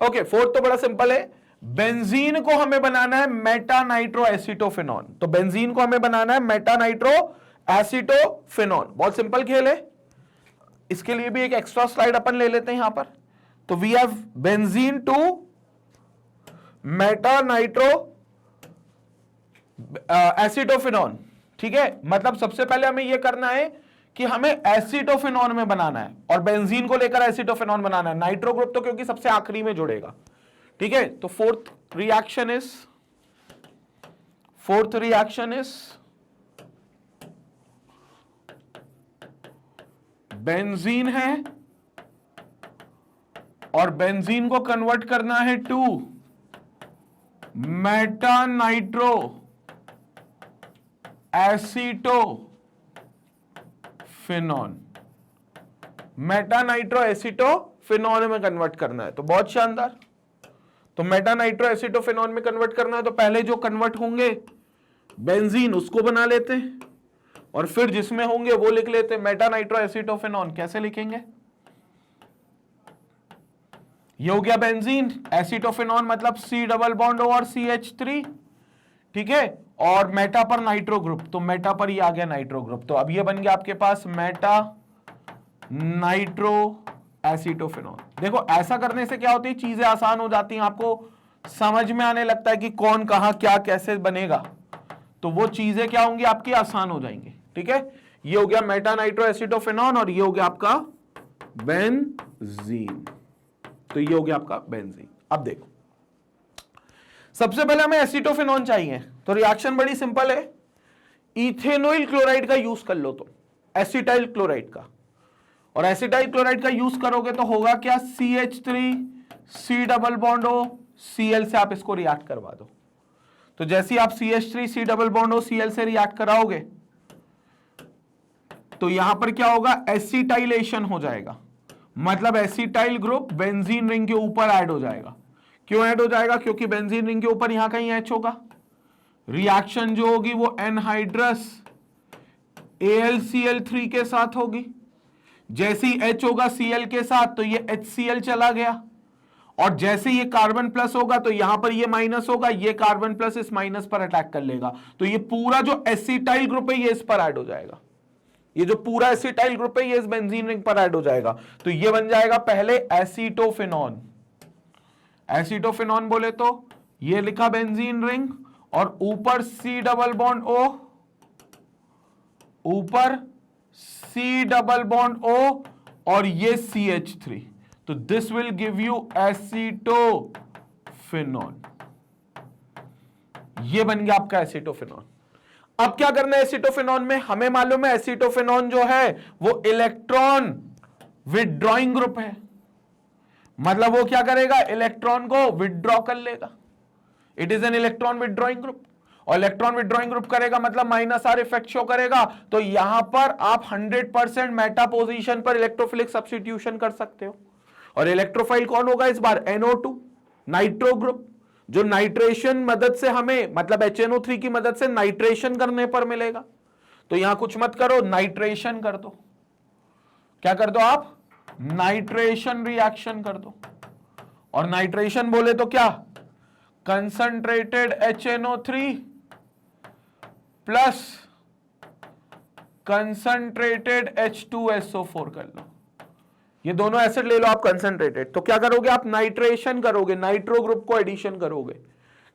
okay, fourth तो बड़ा सिंपल है। बेंजीन को हमें बनाना है मेटा नाइट्रो एसिटोफेनॉन। तो बेंजीन को हमें बनाना है मेटा नाइट्रो एसिटोफेनॉन, बहुत सिंपल खेल है। इसके लिए भी एक एक्स्ट्रा स्लाइड अपन ले लेते हैं यहां पर। तो we have benzene to meta nitro acetophenone, ठीक है। मतलब सबसे पहले हमें यह करना है कि हमें एसिटोफेनॉन में बनाना है, और बेंजीन को लेकर एसिटोफेनॉन बनाना है। नाइट्रो ग्रुप तो क्योंकि सबसे आखिरी में जुड़ेगा, ठीक है। तो फोर्थ रिएक्शन इज बेंजीन है, और बेंजीन को कन्वर्ट करना है to meta nitro acetophenone, meta nitro acetophenone में कन्वर्ट करना है। तो बहुत शानदार। तो मेटा नाइट्रो एसिटोफेनॉन में कन्वर्ट करना है, तो पहले जो कन्वर्ट होंगे बेंजीन उसको बना लेते हैं, और फिर जिसमें होंगे वो लिख लेते हैं मेटा नाइट्रो एसिटोफेनॉन। कैसे लिखेंगे? ये हो गया बेंजीन, एसिटोफेनॉन मतलब C डबल बॉन्ड और CH3, ठीक है, और मेटा पर नाइट्रो ग्रुप, तो मेटा पर ये आ गया नाइट्रो ग्रुप। तो अब ये बन गया आपके पास मेटा नाइट्रो एसिटोफेनॉन। देखो ऐसा करने से क्या होती है, चीजें आसान हो जाती हैं, आपको समझ में आने लगता है कि कौन कहां क्या कैसे बनेगा, तो वो चीजें क्या होंगी आपकी आसान हो जाएंगी। ठीक है, ये हो गया मेटा नाइट्रो एसिटोफेनॉन और ये हो गया आपका बेंजीन। तो ये हो गया आपका बेंजीन। अब देखो, सबसे पहले हमें एसिटोफेनॉन चाहिए, तो रिएक्शन बड़ी सिंपल है, इथेनॉइल क्लोराइड का यूज कर लो, तो एसिटाइल क्लोराइड का, और एसिटाइल क्लोराइड का यूज करोगे तो होगा क्या, CH3 C double bond O Cl से आप इसको रिएक्ट करवा दो। तो जैसे ही आप CH3 C double bond O Cl से रिएक्ट कराओगे तो यहां पर क्या होगा, एसिटाइलेशन हो जाएगा, मतलब एसिटाइल ग्रुप बेंजीन रिंग के ऊपर ऐड हो जाएगा। क्यों ऐड हो जाएगा, क्योंकि बेंजीन रिंग के ऊपर यहां कहीं H होगा, रिएक्शन जो होगी वो एनहाइड्रस AlCl3 के साथ होगी। जैसे ही H होगा Cl के साथ तो ये HCl चला गया, और जैसे ये कार्बन प्लस होगा तो यहां पर ये माइनस होगा, ये कार्बन प्लस इस माइनस पर अटैक कर लेगा, तो ये पूरा जो एसिटाइल ग्रुप है ये इस पर ऐड हो जाएगा, ये जो पूरा एसिटाइल ग्रुप है ये इस बेंजीन रिंग पर ऐड हो जाएगा। तो ये बन जाएगा पहले एसिटोफेनॉन, एसिटोफेनॉन बोले तो ये लिखा बेंजीन रिंग और ऊपर C डबल बॉन्ड O, ऊपर C डबल बॉन्ड O और ये CH3, तो दिस विल गिव यू एसिटोफेनॉन। ये बन गया आपका एसिटोफेनॉन। अब क्या करना है एसिटोफेनॉन में, हमें मालूम है एसिटोफेनॉन जो है वो इलेक्ट्रॉन विथड्रॉइंग ग्रुप है, मतलब वो क्या करेगा, इलेक्ट्रॉन को विथड्रॉ कर लेगा। It is an electron withdrawing group, और इलेक्ट्रॉन विथड्रॉइंग ग्रुप करेगा मतलब माइनस आर इफेक्ट शो करेगा। तो यहां पर आप 100% मेटा पोजीशन पर इलेक्ट्रोफिलिक सब्स्टिट्यूशन कर सकते हो, और इलेक्ट्रोफाइल कौन होगा इस बार, NO2 नाइट्रो ग्रुप, जो नाइट्रेशन मदद से हमें, मतलब HNO3 की मदद से नाइट्रेशन करने पर मिलेगा। तो यहां कुछ मत करो, नाइट्रेशन कर दो, क्या कर दो आप, नाइट्रेशन रिएक्शन कर दो। और नाइट्रेशन बोले तो क्या, concentrated HNO3 plus concentrated H2SO4 कर लो, ये दोनों एसिड ले लो आप कंसंट्रेटेड। तो क्या करोगे आप, नाइट्रेशन करोगे, नाइट्रो ग्रुप को एडिशन करोगे,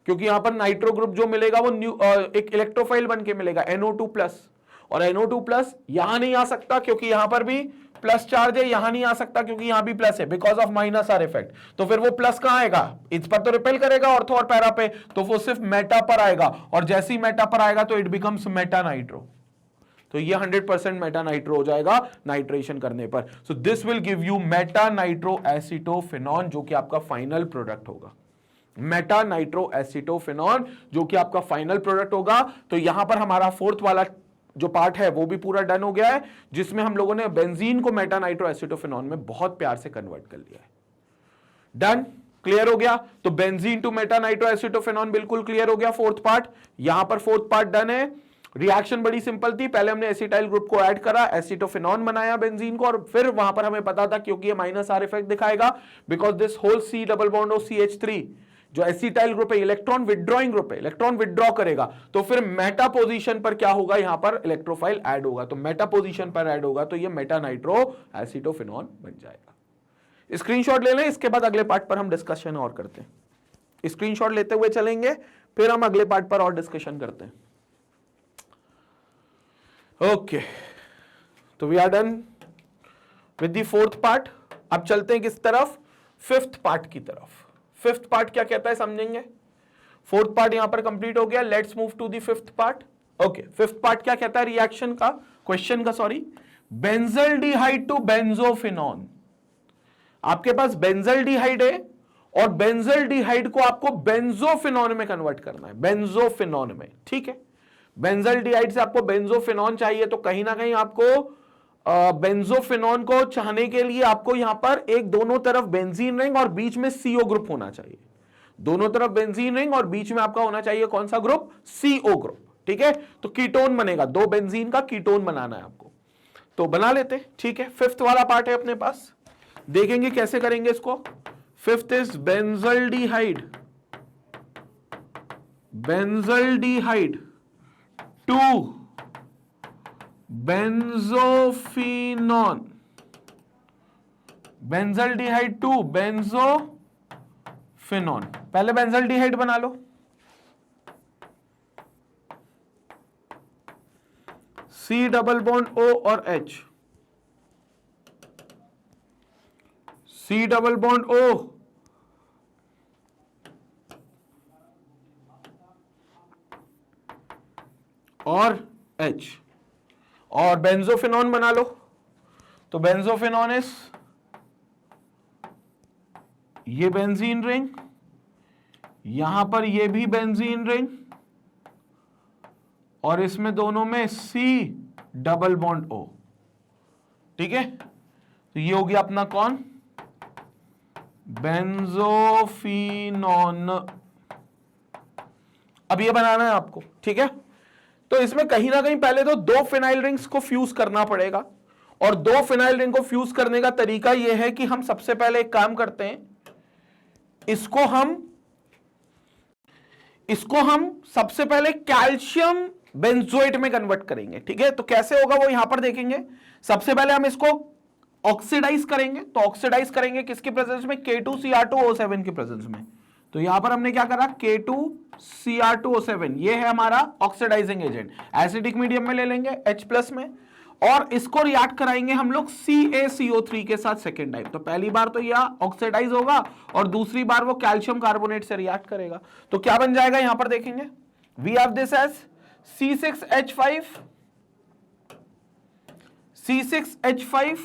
क्योंकि यहां पर नाइट्रो ग्रुप जो मिलेगा वो एक इलेक्ट्रोफाइल बन के मिलेगा NO2 प्लस, और NO2 प्लस यहां नहीं आ सकता क्योंकि यहां पर भी प्लस चार्ज है, यहां नहीं आ सकता क्योंकि यहां भी प्लस है, because of minus R effect. तो फिर वो प्लस कहां आएगा, इस पर तो रिपेल करेगा ऑर्थो और पैरा पे, तो वो सिर्फ मेटा पर आएगा, और जैसे ही मेटा पर आएगा तो इट बिकम्स मेटा नाइट्रो। तो ये 100% मेटा नाइट्रो हो जाएगा नाइट्रेशन करने पर। So this will give you meta nitro acetophenone, जो कि आपका फाइनल प्रोडक्ट होगा, मेटा नाइट्रो एसिटोफेनॉन जो कि आपका फाइनल प्रोडक्ट होगा। तो यहां पर हमारा फोर्थ वाला जो पार्ट है वो भी पूरा डन हो गया है, जिसमें हम लोगों ने बेंजीन को मेटा नाइट्रो एसिटोफेनॉन में बहुत प्यार से कन्वर्ट कर लिया है। डन, क्लियर हो गया। तो बेंजीन टू मेटा नाइट्रो एसिटोफेनॉन बिल्कुल क्लियर हो गया फोर्थ पार्ट। यहां पर फोर्थ पार्ट डन है। रिएक्शन बड़ी सिंपल थी, पहले हमने एसिटाइल ग्रुप को ऐड करा, एसिटोफेनॉन बनाया बेंजीन को, और फिर वहां पर हमें पता था क्योंकि ये माइनस आर इफेक्ट दिखाएगा, because this whole C double bond O CH3 जो एसिटाइल ग्रुप है इलेक्ट्रॉन विथड्रॉइंग ग्रुप है, इलेक्ट्रॉन विथड्रॉ करेगा, तो फिर मेटा पोजीशन पर क्या होगा, यहां पर इलेक्ट्रोफाइल ऐड होगा, तो मेटा पोजीशन पर ऐड होगा, तो ये मेटा नाइट्रो एसिटोफेनॉन बन जाएगा। स्क्रीनशॉट ले लें, इसके बाद अगले पार्ट पर हम डिस्कशन और करते हैं। स्क्रीनशॉट लेते हुए चलेंगे, फिर हम अगले पार्ट पर और डिस्कशन करते हैं। ओके, तो we are done with the fourth part. अब चलते हैं किस तरफ, फिफ्थ पार्ट की तरफ। फिफ्थ पार्ट क्या कहता है समझेंगे। फोर्थ पार्ट यहां पर कंप्लीट हो गया, let's move to the fifth part. Okay, fifth part क्या कहता है रिएक्शन का, क्वेश्चन का सॉरी, बेंजल्डिहाइड टू बेंजोफिनॉन। आपके पास बेंजल्डिहाइड है और बेंजल्डिहाइड को आपको बेंजोफिनॉन में कन्वर्ट करना है, बेंजोफिनॉन में, ठीक है। बेंजल्डिहाइड से आपको बेंजोफिनॉन चाहिए, तो कहीं ना कहीं आपको बेंजोफिनॉन को चाहने के लिए आपको यहां पर एक दोनों तरफ बेंजीन रिंग और बीच में CO ग्रुप होना चाहिए। दोनों तरफ बेंजीन रिंग और बीच में आपका होना चाहिए कौन सा ग्रुप, CO ग्रुप, ठीक है। तो कीटोन बनेगा, दो बेंजीन का कीटोन बनाना है आपको, तो बना लेते, ठीक है। फिफ्थ वाला पार्ट है अपने पास, देखेंगे कैसे करेंगे इसको। Fifth is benzaldehyde, benzaldehyde to benzophenone, benzaldehyde to benzophenone, phenone. पहले बेंजल्डिहाइड बना लो, C डबल बॉन्ड O और H, C double bond O और H, और बेंजोफिनॉन बना लो। तो बेंजोफिनॉन इज ये बेंजीन रिंग, यहां पर ये भी बेंजीन रिंग, और इसमें दोनों में C डबल बॉन्ड O। ठीक है, तो ये हो गया अपना कौन, बेंजोफिनॉन। अब ये बनाना है आपको। ठीक है, तो इसमें कहीं ना कहीं पहले तो दो फिनाइल रिंग्स को फ्यूज करना पड़ेगा, और दो फिनाइल रिंग को फ्यूज करने का तरीका यह है कि हम सबसे पहले एक काम करते हैं, इसको हम सबसे पहले कैल्शियम बेंजोएट में कन्वर्ट करेंगे। ठीक है, तो कैसे होगा वो यहां पर देखेंगे। सबसे पहले हम इसको ऑक्सीडाइज करेंगे, तो ऑक्सीडाइज करेंगे किसके प्रेजेंस में, K2Cr2O7 के प्रेजेंस में। तो यहां पर हमने क्या करा, K2Cr2O7 ये है हमारा ऑक्सीडाइजिंग एजेंट, एसिडिक मीडियम में ले लेंगे H+ में, और इसको रिएक्ट कराएंगे हम लोग CaCO3 के साथ सेकेंड टाइम। तो पहली बार तो यह ऑक्सीडाइज होगा और दूसरी बार वो कैल्शियम कार्बोनेट से रिएक्ट करेगा। तो क्या बन जाएगा यहां पर देखेंगे, we have this as C6H5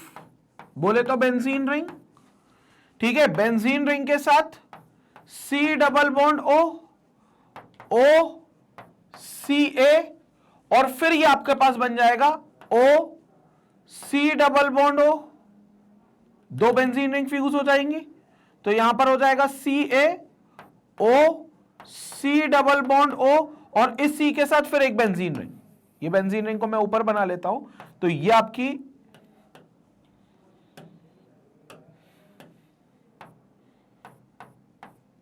बोले तो बेंजीन रिंग। ठीक है, बेंजीन रिंग के साथ C double bond O CA, और फिर ये आपके पास बन जाएगा C डबल बॉन्ड O, दो बेंजीन रिंग फ्यूज हो जाएंगी। तो यहां पर हो जाएगा C डबल बॉन्ड O, और इस C के साथ फिर एक बेंजीन रिंग। ये बेंजीन रिंग को मैं ऊपर बना लेता हूं, तो ये आपकी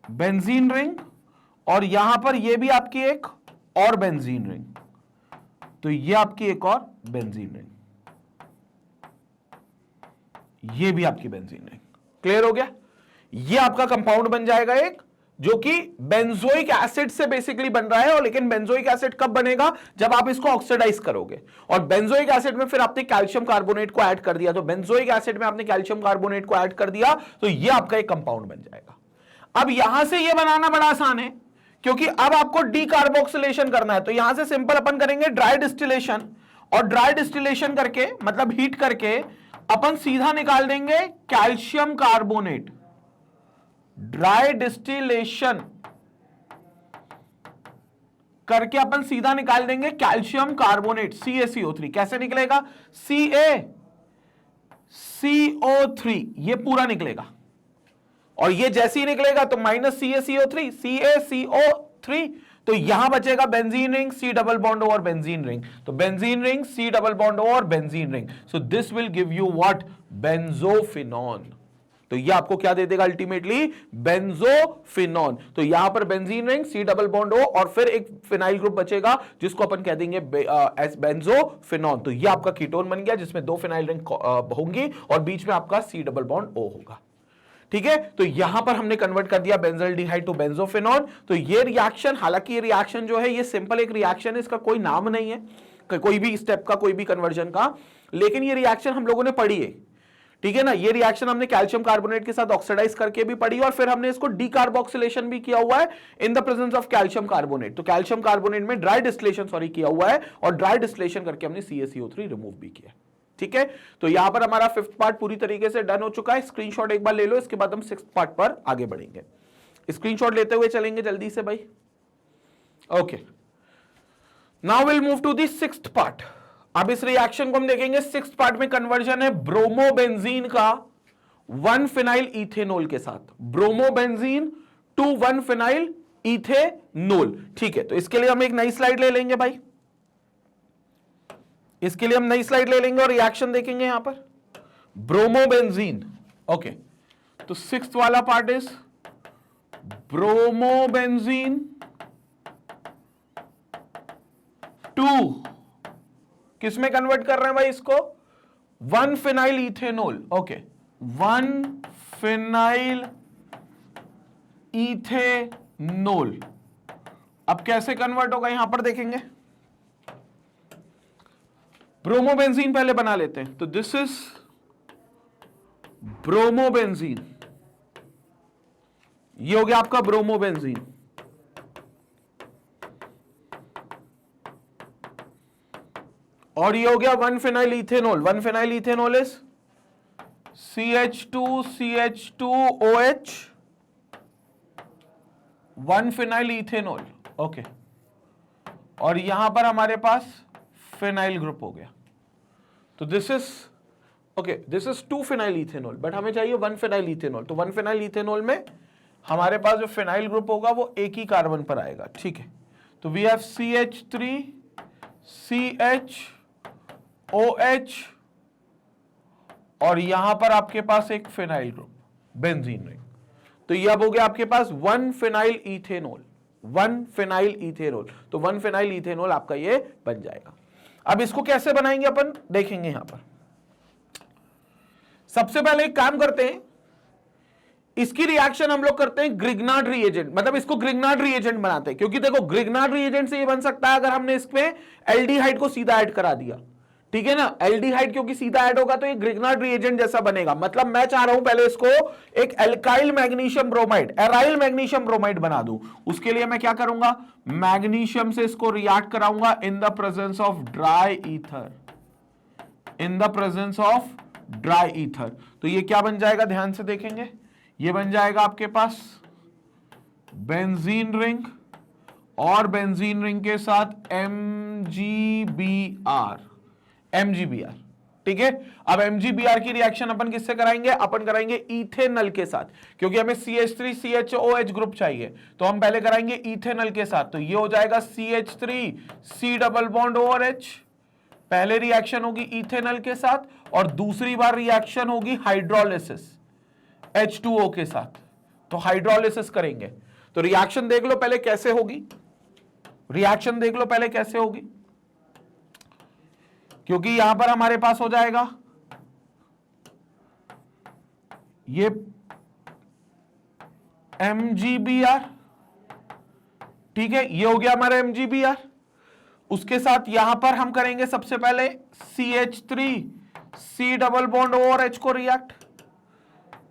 बेंजीन रिंग, और यहां पर ये भी आपकी एक और बेंजीन रिंग, तो ये आपकी एक और बेंजीन रिंग, ये भी आपकी बेंजीन रिंग। क्लियर हो गया, ये आपका कंपाउंड बन जाएगा एक, जो कि बेंजोइक एसिड से बेसिकली बन रहा है। और लेकिन बेंजोइक एसिड कब बनेगा, जब आप इसको ऑक्सीडाइज करोगे, और बेंजोइक एसिड में फिर आपने कैल्शियम कार्बोनेट को ऐड कर दिया, तो बेंजोइक एसिड में आपने कैल्शियम कार्बोनेट को ऐड कर दिया, तो ये आपका एक कंपाउंड बन जाएगा। अब यहां से ये बनाना बड़ा आसान है, क्योंकि अब आपको डीकार्बोक्सिलेशन करना है। तो यहां से सिंपल अपन करेंगे ड्राई डिस्टिलेशन, और ड्राई डिस्टिलेशन करके मतलब हीट करके अपन सीधा निकाल देंगे कैल्शियम कार्बोनेट। ड्राई डिस्टिलेशन करके अपन सीधा निकाल देंगे कैल्शियम कार्बोनेट CaCO3। कैसे निकलेगा, CaCO3 ये पूरा निकलेगा, और ये जैसे ही निकलेगा तो माइनस CaCO3 CaCO3, तो यहां बचेगा benzene ring C double bond O और बेंजीन रिंग। तो benzene ring C double bond O और benzene ring, so this will give you what, benzophenone. तो ये आपको क्या दे देगा अल्टीमेटली, बेंजोफिनॉन। तो यहां पर benzene ring C double bond O, और फिर एक फिनाइल ग्रुप बचेगा जिसको अपन कह देंगे बेंजोफिनॉन। तो ये आपका कीटोन बन गया, जिसमें दो फिनाइल रिंग होंगी और बीच में आपका C डबल बॉन्ड O होगा। ठीक है, तो यहां पर हमने कन्वर्ट कर दिया बेंजल्डिहाइड टू बेंजोफिनॉन। तो ये रिएक्शन, हालांकि ये रिएक्शन जो है ये सिंपल एक रिएक्शन है, इसका कोई नाम नहीं है कोई भी स्टेप का, कोई भी कन्वर्जन का, लेकिन ये रिएक्शन हम लोगों ने पढ़ी है। ठीक है ना, ये रिएक्शन हमने कैल्शियम कार्बोनेट के साथ ऑक्सीडाइज करके भी पढ़ी, और फिर हमने इसको डीकार्बोक्सिलेशन भी किया हुआ है in the presence of calcium carbonate. तो कैल्शियम कार्बोनेट में ड्राई डिस्टिलेशन किया हुआ है, और ड्राई डिस्टिलेशन करके हमने CaCO3 रिमूव भी किया। ठीक है, तो यहां पर हमारा 5th पार्ट पूरी तरीके से डन हो चुका है। स्क्रीनशॉट एक बार ले लो, इसके बाद हम 6th पार्ट पर आगे बढ़ेंगे। स्क्रीनशॉट लेते हुए चलेंगे जल्दी से भाई। Okay, now will move to the 6th part. अब इस रिएक्शन को हम देखेंगे 6th पार्ट में कन्वर्जन है ब्रोमोबेंजीन का 1-फिनाइल इथेनॉल के साथ, ब्रोमोबेंजीन टू 1-फिनाइल इथेनॉल। ठीक है, तो इसके लिए हम एक नई स्लाइड ले लेंगे भाई, इसके लिए हम नई स्लाइड ले लेंगे और रिएक्शन देखेंगे यहां पर ब्रोमोबेंजीन। ओके, तो 6th वाला पार्ट इज ब्रोमोबेंजीन टू, किसमें कन्वर्ट कर रहे हैं भाई इसको, one phenyl ethanol. Okay, one phenyl ethanol. अब कैसे कन्वर्ट होगा यहां पर देखेंगे, ब्रोमोबेंजीन पहले बना लेते हैं। तो दिस इज ब्रोमोबेंजीन, ये हो गया आपका ब्रोमोबेंजीन। और ये हो गया 1 phenyl ethanol. 1 phenyl ethanol is CH2CH2OH 1 phenyl ethanol. Okay, और यहां पर हमारे पास फिनाइल ग्रुप हो गया। तो this is okay, this is 2 phenyl ethanol, but हमें चाहिए 1 फिनाइल इथेनॉल। तो 1 फिनाइल इथेनॉल में हमारे पास जो फिनाइल ग्रुप होगा वो एक ही कार्बन पर आएगा, ठीक है। तो वी हैव CH3CHOH और यहां पर आपके पास एक फिनाइल ग्रुप, बेंजीन रिंग। तो ये अब हो गया आपके पास 1 फिनाइल इथेनॉल। 1 फिनाइल इथेनॉल, तो 1 फिनाइल इथेनॉल आपका ये बन जाएगा। अब इसको कैसे बनाएंगे अपन देखेंगे। यहां पर सबसे पहले एक काम करते हैं, इसकी रिएक्शन हम लोग करते हैं ग्रिग्नार्ड रिएजेंट, मतलब इसको ग्रिग्नार्ड रिएजेंट बनाते हैं। क्योंकि देखो ग्रिग्नार्ड रिएजेंट से ये बन सकता है अगर हमने इसमें एल्डिहाइड को सीधा ऐड करा दिया, ठीक है ना। एल्डिहाइड क्योंकि सीधा ऐड होगा तो ये ग्रिग्नार्ड रिएजेंट जैसा बनेगा। मतलब मैं चाह रहा हूं पहले इसको एक alkyl magnesium bromide, aryl magnesium bromide बना दूं। उसके लिए मैं क्या करूंगा, मैग्नीशियम से इसको रिएक्ट कराऊंगा in the presence of dry ether, in the presence of dry ether. तो ये क्या बन जाएगा, ध्यान से देखेंगे, ये बन जाएगा आपके पास बेंजीन रिंग और बेंजीन रिंग के साथ MgBr, ठीक है। अब MgBr की रिएक्शन अपन किससे कराएंगे, अपन कराएंगे इथेनॉल के साथ, क्योंकि हमें CH3CHOH ग्रुप चाहिए। तो हम पहले कराएंगे इथेनॉल के साथ। तो ये हो जाएगा CH3C डबल बॉन्ड OH, पहले रिएक्शन होगी इथेनॉल के साथ, और दूसरी बार रिएक्शन होगी हाइड्रोलिसिस H2O के साथ। तो हाइड्रोलिसिस करेंगे। तो रिएक्शन देख लो पहले कैसे होगी, रिएक्शन देख लो पहले कैसे होगी, क्योंकि यहां पर हमारे पास हो जाएगा ये MgBr, ठीक है, ये हो गया हमारा MgBr। उसके साथ यहां पर हम करेंगे सबसे पहले CH3C डबल बॉन्ड OH को रिएक्ट।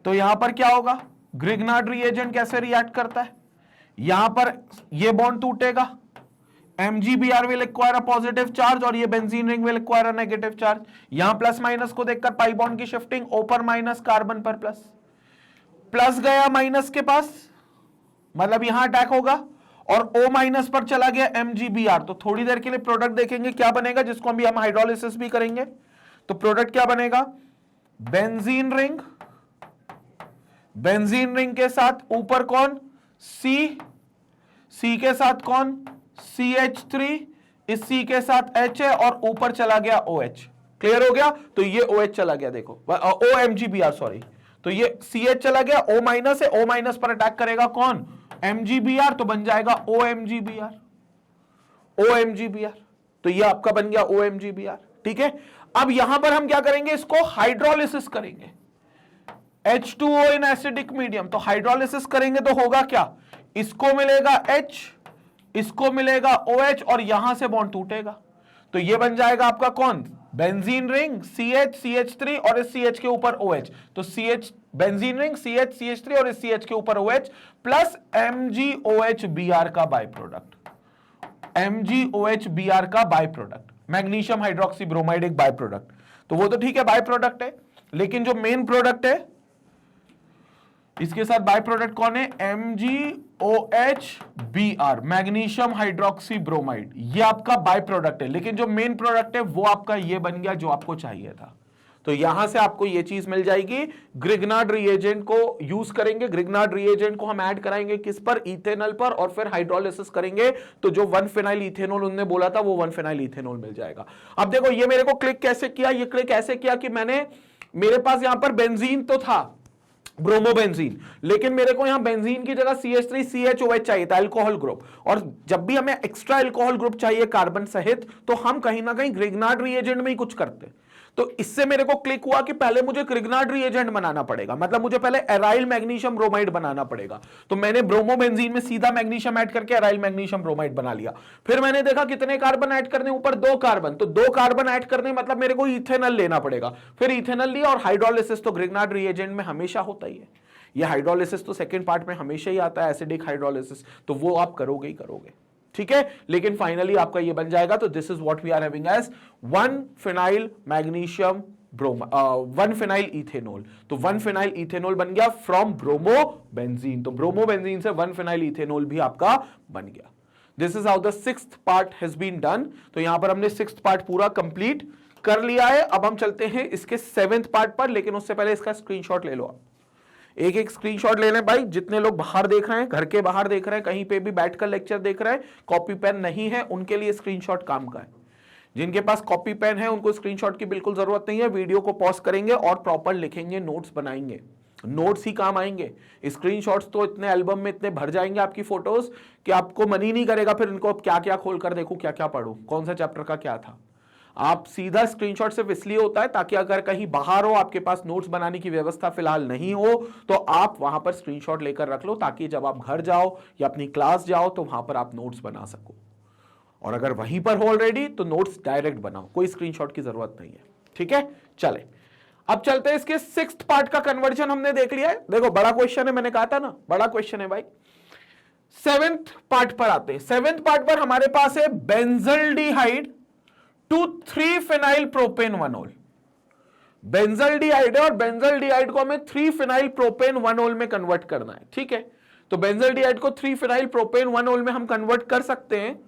तो यहां पर क्या होगा, ग्रिग्नार्ड रिएजेंट कैसे रिएक्ट करता है, यहां पर ये बॉन्ड टूटेगा, MgBr will acquire a positive charge और ये benzene ring will acquire a negative charge। यहां प्लस माइनस को देखकर पाई बॉन्ड की शिफ्टिंग, O पर माइनस, कार्बन पर प्लस, प्लस गया माइनस के पास, मतलब यहां अटैक होगा, और O माइनस पर चला गया MgBr। तो थोड़ी देर के लिए प्रोडक्ट देखेंगे क्या बनेगा, जिसको अभी हम हाइड्रोलिसिस भी करेंगे। तो प्रोडक्ट क्या बनेगा, बेंजीन रिंग, बेंजीन रिंग के साथ ऊपर कौन C के साथ कौन CH3, इस C के साथ H है, और ऊपर चला गया OH। क्लियर हो गया। तो ये OH चला गया, देखो OMgBr, सॉरी। तो ये CH चला गया, O माइनस है, O माइनस पर अटैक करेगा कौन, MgBr, तो बन जाएगा OMgBr, OMgBr। तो ये आपका बन गया OMgBr, ठीक है। अब यहां पर हम क्या करेंगे, इसको हाइड्रोलिसिस करेंगे, H2O इन एसिडिक मीडियम। तो हाइड्रोलिसिस करेंगे तो होगा क्या, इसको मिलेगा H, इसको मिलेगा OH, और यहां से बॉन्ड टूटेगा। तो ये बन जाएगा आपका कौन, बेंजीन रिंग CH CH3 और इस CH के ऊपर OH। तो CH benzene ring CH CH3 और इस CH के ऊपर OH प्लस MgOHBr का बाय प्रोडक्ट, MgOHBr का by product, magnesium hydroxy bromide एक बाय प्रोडक्ट। तो वो तो ठीक है बाय प्रोडक्ट है, लेकिन जो मेन प्रोडक्ट है इसके साथ बाय प्रोडक्ट कौन है, MgOHBr, मैग्नीशियम हाइड्रोक्सी ब्रोमाइड। ये आपका बाय प्रोडक्ट है, लेकिन जो मेन प्रोडक्ट है वो आपका ये बन गया जो आपको चाहिए था। तो यहां से आपको ये चीज मिल जाएगी। ग्रिग्नार्ड रिएजेंट को यूज करेंगे, ग्रिग्नार्ड रिएजेंट को हम ऐड कराएंगे किस पर, इथेनॉल पर, और फिर हाइड्रोलिसिस करेंगे। तो जो 1 फिनाइल इथेनॉल उन्होंने बोला था वो 1 फिनाइल इथेनॉल मिल जाएगा। अब देखो ये मेरे को क्लिक कैसे किया, ये क्लिक ऐसे किया कि मेरे पास यहां पर बेंजीन तो था, ब्रोमोबेंजीन, लेकिन मेरे को यहां बेंजीन की जगह CH3CHOH चाहिए था, अल्कोहल ग्रुप। और जब भी हमें एक्स्ट्रा अल्कोहल ग्रुप चाहिए कार्बन सहित, तो हम कहीं ना कहीं ग्रिग्नार्ड रिएजेंट में ही कुछ करते। तो इससे मेरे को क्लिक हुआ कि पहले मुझे क्रिग्नार्ड रिएजेंट बनाना पड़ेगा, मतलब मुझे पहले एराइल मैग्नीशियम ब्रोमाइड बनाना पड़ेगा। तो मैंने ब्रोमोबेंजीन में सीधा मैग्नीशियम ऐड करके एराइल मैग्नीशियम ब्रोमाइड बना लिया। फिर मैंने देखा कितने कार्बन ऐड करने, ऊपर 2 कार्बन, तो 2 कार्बन ऐड करने मतलब मेरे को इथेनॉल लेना पड़ेगा। फिर इथेनॉल लिया, और हाइड्रोलिसिस तो ग्रिग्नार्ड रिएजेंट में हमेशा होता ही है। ये हाइड्रोलिसिस तो सेकंड पार्ट में हमेशा ही आता है, एसिडिक हाइड्रोलिसिस, तो वो आप करोगे ही करोगे, ठीक है। लेकिन फाइनली आपका ये बन जाएगा। तो this is what we are having as 1 phenyl magnesium bromo 1 phenyl ethanol. तो 1 फिनाइल इथेनॉल बन गया फ्रॉम ब्रोमोबेंजीन। तो ब्रोमोबेंजीन से 1 फिनाइल इथेनॉल भी आपका बन गया। This is how the 6th part has been done. तो यहां पर हमने 6th पार्ट पूरा कंप्लीट कर लिया है। अब हम चलते हैं इसके 7th पार्ट पर, लेकिन उससे पहले इसका स्क्रीनशॉट ले लो आप। एक एक स्क्रीनशॉट ले लें भाई। जितने लोग बाहर देख रहे हैं, घर के बाहर देख रहे हैं, कहीं पे भी बैठकर लेक्चर देख रहे हैं, कॉपी पेन नहीं है उनके लिए स्क्रीनशॉट काम का है। जिनके पास कॉपी पेन है उनको स्क्रीनशॉट की बिल्कुल जरूरत नहीं है। वीडियो को पॉज करेंगे और प्रॉपर लिखेंगे, नोट्स बनाएंगे, नोट्स ही काम आएंगे। स्क्रीनशॉट्स तो इतने एल्बम में इतने भर जाएंगे आपकी फोटोज कि आपको मन ही नहीं करेगा फिर इनको क्या क्या खोल कर देखूं, क्या क्या पढ़ूं, कौन सा चैप्टर का क्या था। आप सीधा स्क्रीनशॉट सिर्फ इसलिए होता है ताकि अगर कहीं बाहर हो, आपके पास नोट्स बनाने की व्यवस्था फिलहाल नहीं हो, तो आप वहां पर स्क्रीनशॉट लेकर रख लो, ताकि जब आप घर जाओ या अपनी क्लास जाओ तो वहां पर आप नोट्स बना सको। और अगर वहीं पर हो ऑलरेडी तो नोट्स डायरेक्ट बनाओ, कोई स्क्रीनशॉट की जरूरत नहीं है, ठीक है। चले अब चलते हैं इसके 6th पार्ट का कन्वर्जन हमने देख लिया है। देखो बड़ा क्वेश्चन है, मैंने कहा था ना बड़ा क्वेश्चन है भाई। 7th पार्ट पर आते हैं। 7th पार्ट पर हमारे पास है benzaldehyde to 3 phenyl propane one ol. Benzaldehyde है और बेंजल्डिहाइड को हमें 3 फिनाइल प्रोपेन 1-ऑल में कन्वर्ट करना है, ठीक है। तो बेंजल्डिहाइड को 3 फिनाइल प्रोपेन 1-ऑल में हम कन्वर्ट कर सकते हैं,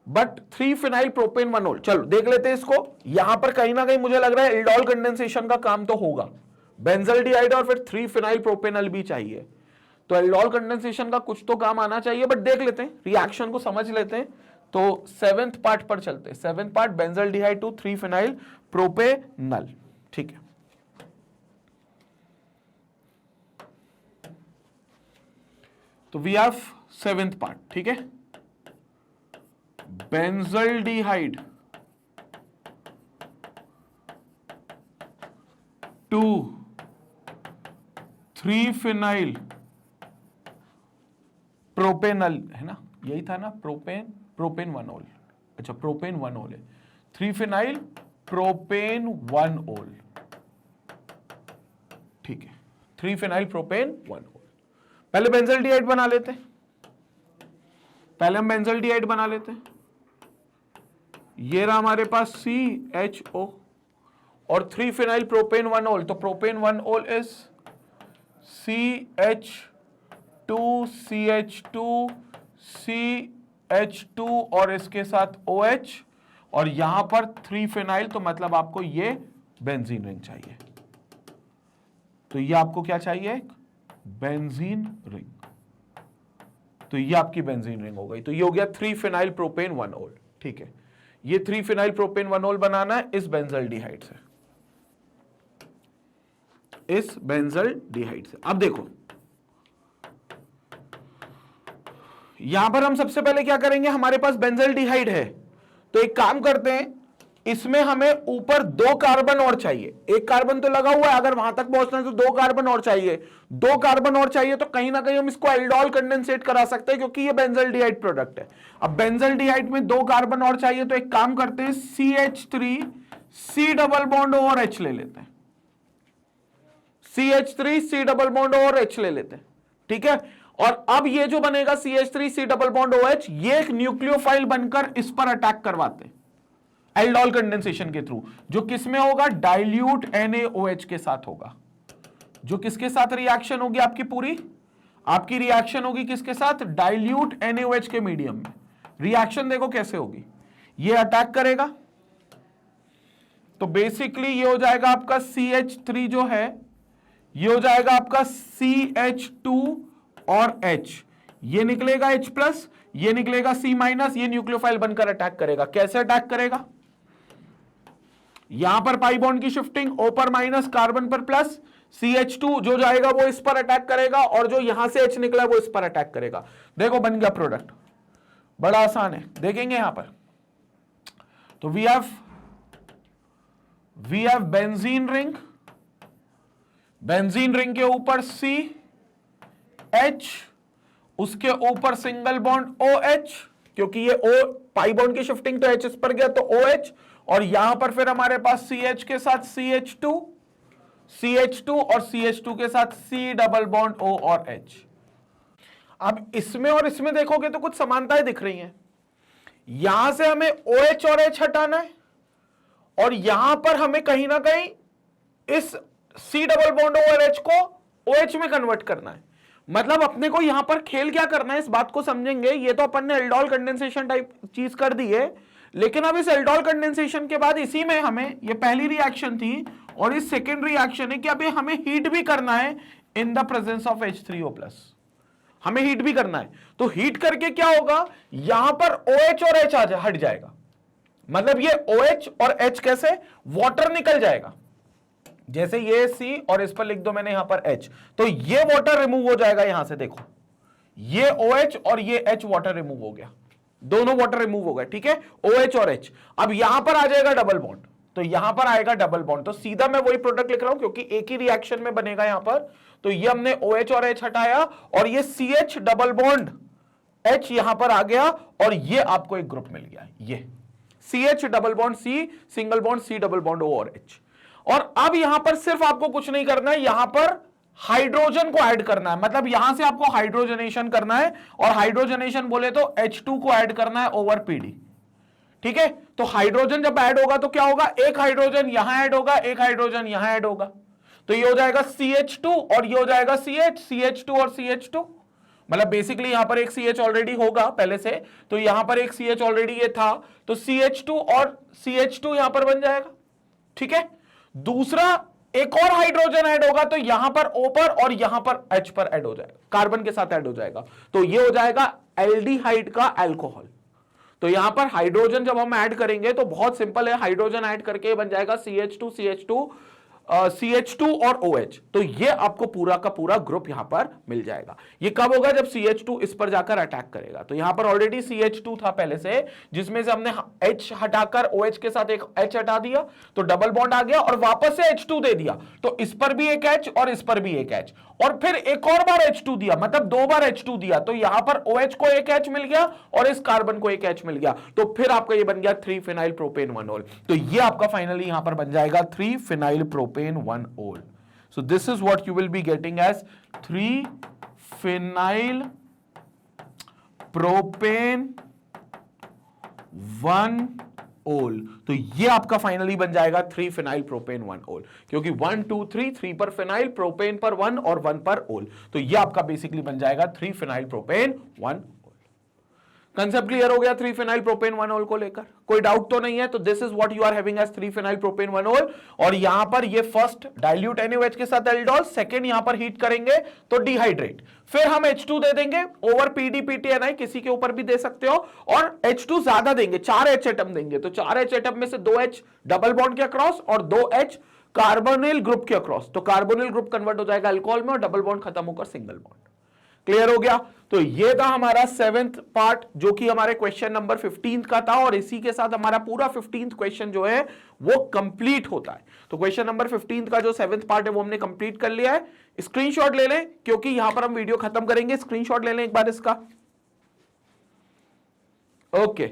बट 3 फिनाइल प्रोपेन 1-ऑल, चलो देख लेते हैं इसको। यहां पर कहीं ना कहीं मुझे लग रहा है एल्डोल कंडेंसेशन का काम तो होगा। बेंजल्डिहाइड और फिर 3 फिनाइल प्रोपेनॉल भी चाहिए, तो एल्डोल कंडेंसेशन का कुछ तो काम आना चाहिए, बट देख लेते हैं, रिएक्शन को समझ लेते हैं। तो 7th पार्ट पर चलते हैं। 7th part benzaldehyde to 3 phenyl propanol, ठीक है। तो वी हैव 7th पार्ट, ठीक है। बेंजल्डिहाइड टू 3 फिनाइल प्रोपेनॉल, है ना, यही था ना, प्रोपेन 1-ऑल। अच्छा प्रोपेन 1-ऑल है, 3 फिनाइल प्रोपेन 1-ऑल, ठीक है। 3 फिनाइल प्रोपेन 1-ऑल। पहले बेंजल्डिहाइड बना लेते हैं, पहले हम बेंजल्डिहाइड बना लेते हैं। ये रहा हमारे पास CHO और 3 फिनाइल प्रोपेन 1-ऑल। तो प्रोपेन 1-ऑल इज CH2 और इसके साथ OH, और यहां पर 3 फिनाइल, तो मतलब आपको ये बेंजीन रिंग चाहिए। तो ये आपको क्या चाहिए, बेंजीन रिंग। तो ये आपकी बेंजीन रिंग हो गई। तो ये हो गया 3 फिनाइल प्रोपेन 1-ऑल, ठीक है। ये 3 फिनाइल प्रोपेन 1-ऑल बनाना है इस बेंजल्डिहाइड से, इस बेंजल्डिहाइड से। अब देखो यहां पर हम सबसे पहले क्या करेंगे, हमारे पास बेंजल्डिहाइड है, तो एक काम करते हैं, इसमें हमें ऊपर 2 कार्बन और चाहिए। एक कार्बन तो लगा हुआ है, अगर वहां तक पहुंचना है तो 2 कार्बन और चाहिए। 2 कार्बन और चाहिए, तो कहीं ना कहीं हम इसको एल्डोल कंडेंसेट करा सकते हैं, क्योंकि ये बेंजल्डिहाइड प्रोडक्ट है। अब बेंजल्डिहाइड में 2 कार्बन और चाहिए, तो एक काम करते हैं, CH3 C डबल बॉन्ड और H ले लेते हैं। CH3 C डबल बॉन्ड और H ले लेते हैं, ठीक है। और अब ये जो बनेगा CH3 C double bond OH, ये एक न्यूक्लियोफाइल बनकर इस पर अटैक करवाते हैं एल्डोल कंडेंसेशन के थ्रू, जो किसमें होगा, डाइल्यूट NaOH के साथ होगा। जो किसके साथ रिएक्शन होगी आपकी पूरी, आपकी रिएक्शन होगी किसके साथ, डाइल्यूट NaOH के मीडियम में। रिएक्शन देखो कैसे होगी, ये अटैक करेगा, तो बेसिकली ये हो जाएगा आपका CH3 जो है, ये हो जाएगा आपका CH2 और H, ये निकलेगा H प्लस, ये निकलेगा C माइनस, ये न्यूक्लियोफाइल बनकर अटैक करेगा। कैसे अटैक करेगा, यहां पर पाई बॉन्ड की शिफ्टिंग, O पर माइनस, कार्बन पर प्लस, CH2 जो जाएगा वो इस पर अटैक करेगा, और जो यहां से H निकला वो इस पर अटैक करेगा। देखो बन गया प्रोडक्ट, बड़ा आसान है, देखेंगे यहां पर। तो we we have benzene ring, benzene ring के ऊपर सी एच, उसके ऊपर सिंगल बॉन्ड ओ एच, क्योंकि ये ओ पाई बॉन्ड की शिफ्टिंग तो एच इस पर गया तो ओ एच, और यहां पर फिर हमारे पास सी एच के साथ CH2, CH2 और CH2 के साथ C डबल बॉन्ड O और H। अब इसमें और इसमें देखोगे तो कुछ समानताएं दिख रही हैं। यहां से हमें OH और H हटाना है और यहां पर हमें कहीं ना कहीं इस C डबल बॉन्ड O और H को OH में कन्वर्ट करना है। मतलब अपने को यहां पर खेल क्या करना है, इस बात को समझेंगे। ये तो अपन ने एल्डोल कंडेंसेशन टाइप चीज कर दी है, लेकिन अब इस एल्डोल कंडेंसेशन के बाद इसी में हमें, ये पहली रिएक्शन थी और इस सेकेंड रिएक्शन है कि अभी हमें हीट भी करना है in the presence of H3O+। हमें हीट भी करना है, तो हीट करके क्या होगा, यहां पर OH और H हट जाएगा। मतलब ये OH और H कैसे, वाटर निकल जाएगा। जैसे ये C और इस पर लिख दो मैंने यहां पर H, तो ये वाटर रिमूव हो जाएगा। यहां से देखो, ये OH और ये H वाटर रिमूव हो गया, दोनों वाटर रिमूव हो गए, ठीक है, OH और H। अब यहां पर आ जाएगा डबल बॉन्ड, तो यहां पर आएगा डबल बॉन्ड, तो सीधा मैं वही प्रोडक्ट लिख रहा हूं क्योंकि एक ही रिएक्शन में बनेगा यहां पर। तो ये हमने OH और H हटाया और ये CH डबल बॉन्ड H यहां पर आ गया और ये आपको एक ग्रुप मिल गया, ये CH double bond C single bond C double bond O और H। और अब यहां पर सिर्फ आपको कुछ नहीं करना है, यहां पर हाइड्रोजन को ऐड करना है। मतलब यहां से आपको हाइड्रोजनेशन करना है, और हाइड्रोजनेशन बोले तो H2 को ऐड करना है ओवर PD, ठीक है। तो हाइड्रोजन जब ऐड होगा तो क्या होगा, एक हाइड्रोजन यहां ऐड होगा, एक हाइड्रोजन यहां ऐड होगा, तो ये हो जाएगा CH2 और ये हो जाएगा CH, CH2 और CH2। मतलब बेसिकली यहां पर एक CH ऑलरेडी होगा पहले से, तो यहां पर एक CH ऑलरेडी ये था, तो CH2 और CH2 यहां पर बन जाएगा, ठीक है। दूसरा एक और हाइड्रोजन ऐड होगा, तो यहां पर O पर और यहां पर H पर ऐड हो जाएगा, कार्बन के साथ ऐड हो जाएगा, तो ये हो जाएगा एल्डिहाइड का अल्कोहल। तो यहां पर हाइड्रोजन जब हम ऐड करेंगे तो बहुत सिंपल है, हाइड्रोजन ऐड करके बन जाएगा CH2 CH2 CH2 और OH। तो ये आपको पूरा का पूरा ग्रुप यहां पर मिल जाएगा। ये कब होगा, जब CH2 इस पर जाकर अटैक करेगा। तो यहां पर ऑलरेडी CH2 था पहले से, जिसमें से हमने H हटाकर OH के साथ एक H हटा दिया, तो डबल बॉन्ड आ गया और वापस से H2 दे दिया, तो इस पर भी एक H और इस पर भी एक H, और फिर एक और बार H2 दिया, मतलब दो बार H2 दिया, तो यहां पर OH को एक H मिल गया और इस कार्बन को एक H मिल गया, तो फिर आपका ये बन गया 3 फिनाइल प्रोपेन 1 ओल। तो ये आपका फाइनली यहां पर बन जाएगा 3 फिनाइल प्रोपेन 1 ओल। So this is what you will be getting as 3 phenyl propane 1 ओल। तो ये आपका फाइनली बन जाएगा 3 फिनाइल प्रोपेन 1 ओल, क्योंकि 1 2 3 पर फिनाइल, प्रोपेन पर 1 और 1 पर ओल, तो ये आपका बेसिकली बन जाएगा 3 फिनाइल प्रोपेन 1 ओल। कंसेप्ट क्लियर हो गया 3 फिनाइल प्रोपेन 1 ओल को लेकर, कोई डाउट तो नहीं है। तो this is what you are having as 3 phenyl propane 1 ol, और यहां पर ये फर्स्ट डाइल्यूट NaOH के साथ एल्डोल, सेकंड यहां पर हीट करेंगे तो डिहाइड्रेट, फिर हम H2 दे देंगे ओवर PD PTNI, किसी के ऊपर भी दे सकते हो, और H2 ज्यादा देंगे, 4 H एटम देंगे, तो 4 H एटम में से 2 H डबल बॉन्ड के अक्रॉस और 2 H कार्बोनिल ग्रुप के अक्रॉस, तो कार्बोनिल ग्रुप कन्वर्ट हो जाएगा अल्कोहल में और डबल बॉन्ड खत्म होकर सिंगल बॉन्ड। क्लियर हो गया। तो ये था हमारा 7th पार्ट, जो कि हमारे क्वेश्चन नंबर 15 का था, और इसी के साथ हमारा पूरा 15th क्वेश्चन जो है वो कंप्लीट होता है। तो क्वेश्चन नंबर 15 का जो 7th पार्ट है वो हमने कंप्लीट कर लिया है। स्क्रीनशॉट ले लें, क्योंकि यहां पर हम वीडियो खत्म करेंगे। स्क्रीनशॉट ले लें एक बार इसका। ओके,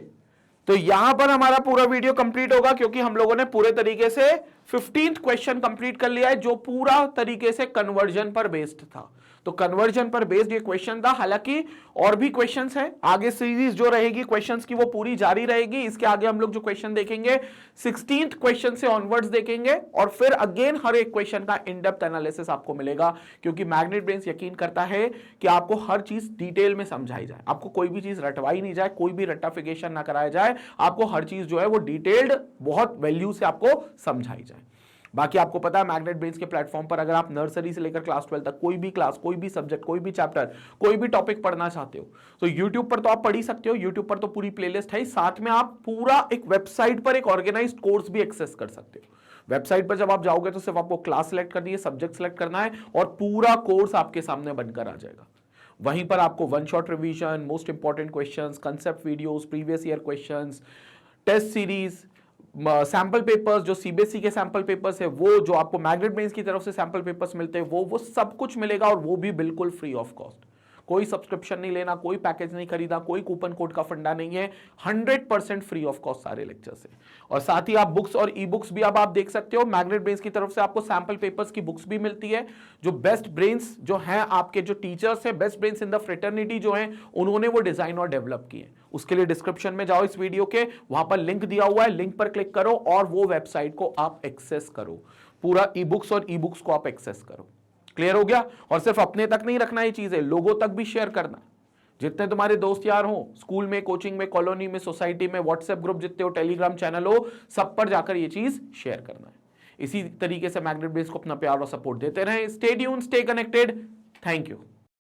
तो यहां पर हमारा पूरा वीडियो कंप्लीट होगा, क्योंकि हम लोगों ने पूरे तरीके से 15th क्वेश्चन कंप्लीट कर लिया है, जो पूरा तरीके से कन्वर्जन पर बेस्ड था। तो कन्वर्जन पर बेस्ड ये क्वेश्चन था। हालांकि और भी क्वेश्चंस हैं, आगे सीरीज जो रहेगी क्वेश्चंस की वो पूरी जारी रहेगी। इसके आगे हम लोग जो क्वेश्चन देखेंगे 16th क्वेश्चन से ऑनवर्ड्स देखेंगे, और फिर अगेन हर एक क्वेश्चन का इन डेप्थ एनालिसिस आपको मिलेगा, क्योंकि मैग्नेट ब्रेन्स यकीन करता है कि आपको हर चीज डिटेल में समझाई जाए, आपको कोई भी चीज रटवाई नहीं जाए, कोई भी रट्टाफिकेशन ना कराया जाए, आपको हर चीज जो है वो डिटेल्ड बहुत वैल्यू से आपको समझाई जाए। बाकी आपको पता है मैग्नेट ब्रेन्स के प्लेटफॉर्म पर अगर आप नर्सरी से लेकर क्लास 12 तक कोई भी क्लास, कोई भी सब्जेक्ट, कोई भी चैप्टर, कोई भी टॉपिक पढ़ना चाहते हो तो यूट्यूब पर तो आप पढ़ ही सकते हो। यूट्यूब पर तो पूरी प्लेलिस्ट है, साथ में आप पूरा एक वेबसाइट पर एक ऑर्गेनाइज्ड कोर्स भी एक्सेस कर सकते हो। वेबसाइट पर जब आप जाओगे तो सिर्फ आपको क्लास सेलेक्ट करनी है, सब्जेक्ट सेलेक्ट करना है, और पूरा कोर्स आपके सामने बनकर आ जाएगा। वहीं पर आपको one shot revision, most important questions, concept videos, previous year questions, test series, sample papers, जो सीबीएसई के सैंपल पेपर्स है, वो जो आपको मैग्नेट ब्रेन्स की तरफ से सैंपल पेपर्स मिलते हैं, वो सब कुछ मिलेगा, और वो भी बिल्कुल फ्री ऑफ कॉस्ट। कोई सब्सक्रिप्शन नहीं लेना, कोई पैकेज नहीं खरीदा, कोई कूपन कोड का फंडा नहीं है, 100% फ्री ऑफ कॉस्ट सारे लेक्चर्स है। और साथ ही आप बुक्स और ई बुक्स भी अब आप देख सकते हो। मैग्नेट ब्रेन्स की तरफ से आपको सैंपल पेपर्स की बुक्स भी मिलती है, जो बेस्ट ब्रेन्स जो हैं, आपके जो टीचर्स हैं, best brains in the fraternity जो हैं, उन्होंने वो डिजाइन और डेवलप किए। उसके लिए डिस्क्रिप्शन में जाओ इस वीडियो के, वहां पर लिंक दिया हुआ है, लिंक पर क्लिक करो और वो वेबसाइट को आप एक्सेस करो, पूरा ई बुक्स और ई बुक्स को आप एक्सेस करो। क्लियर हो गया? और सिर्फ अपने तक नहीं रखना ये चीजें, लोगों तक भी शेयर करना। जितने तुम्हारे दोस्त यार हो, स्कूल में, कोचिंग में, कॉलोनी में, सोसाइटी में, व्हाट्सएप ग्रुप जितने हो, टेलीग्राम चैनल हो, सब पर जाकर ये चीज शेयर करना है। इसी तरीके से मैग्नेट ब्रेन्स को अपना प्यार और सपोर्ट देते रहें। Stay tuned, stay connected. Thank you.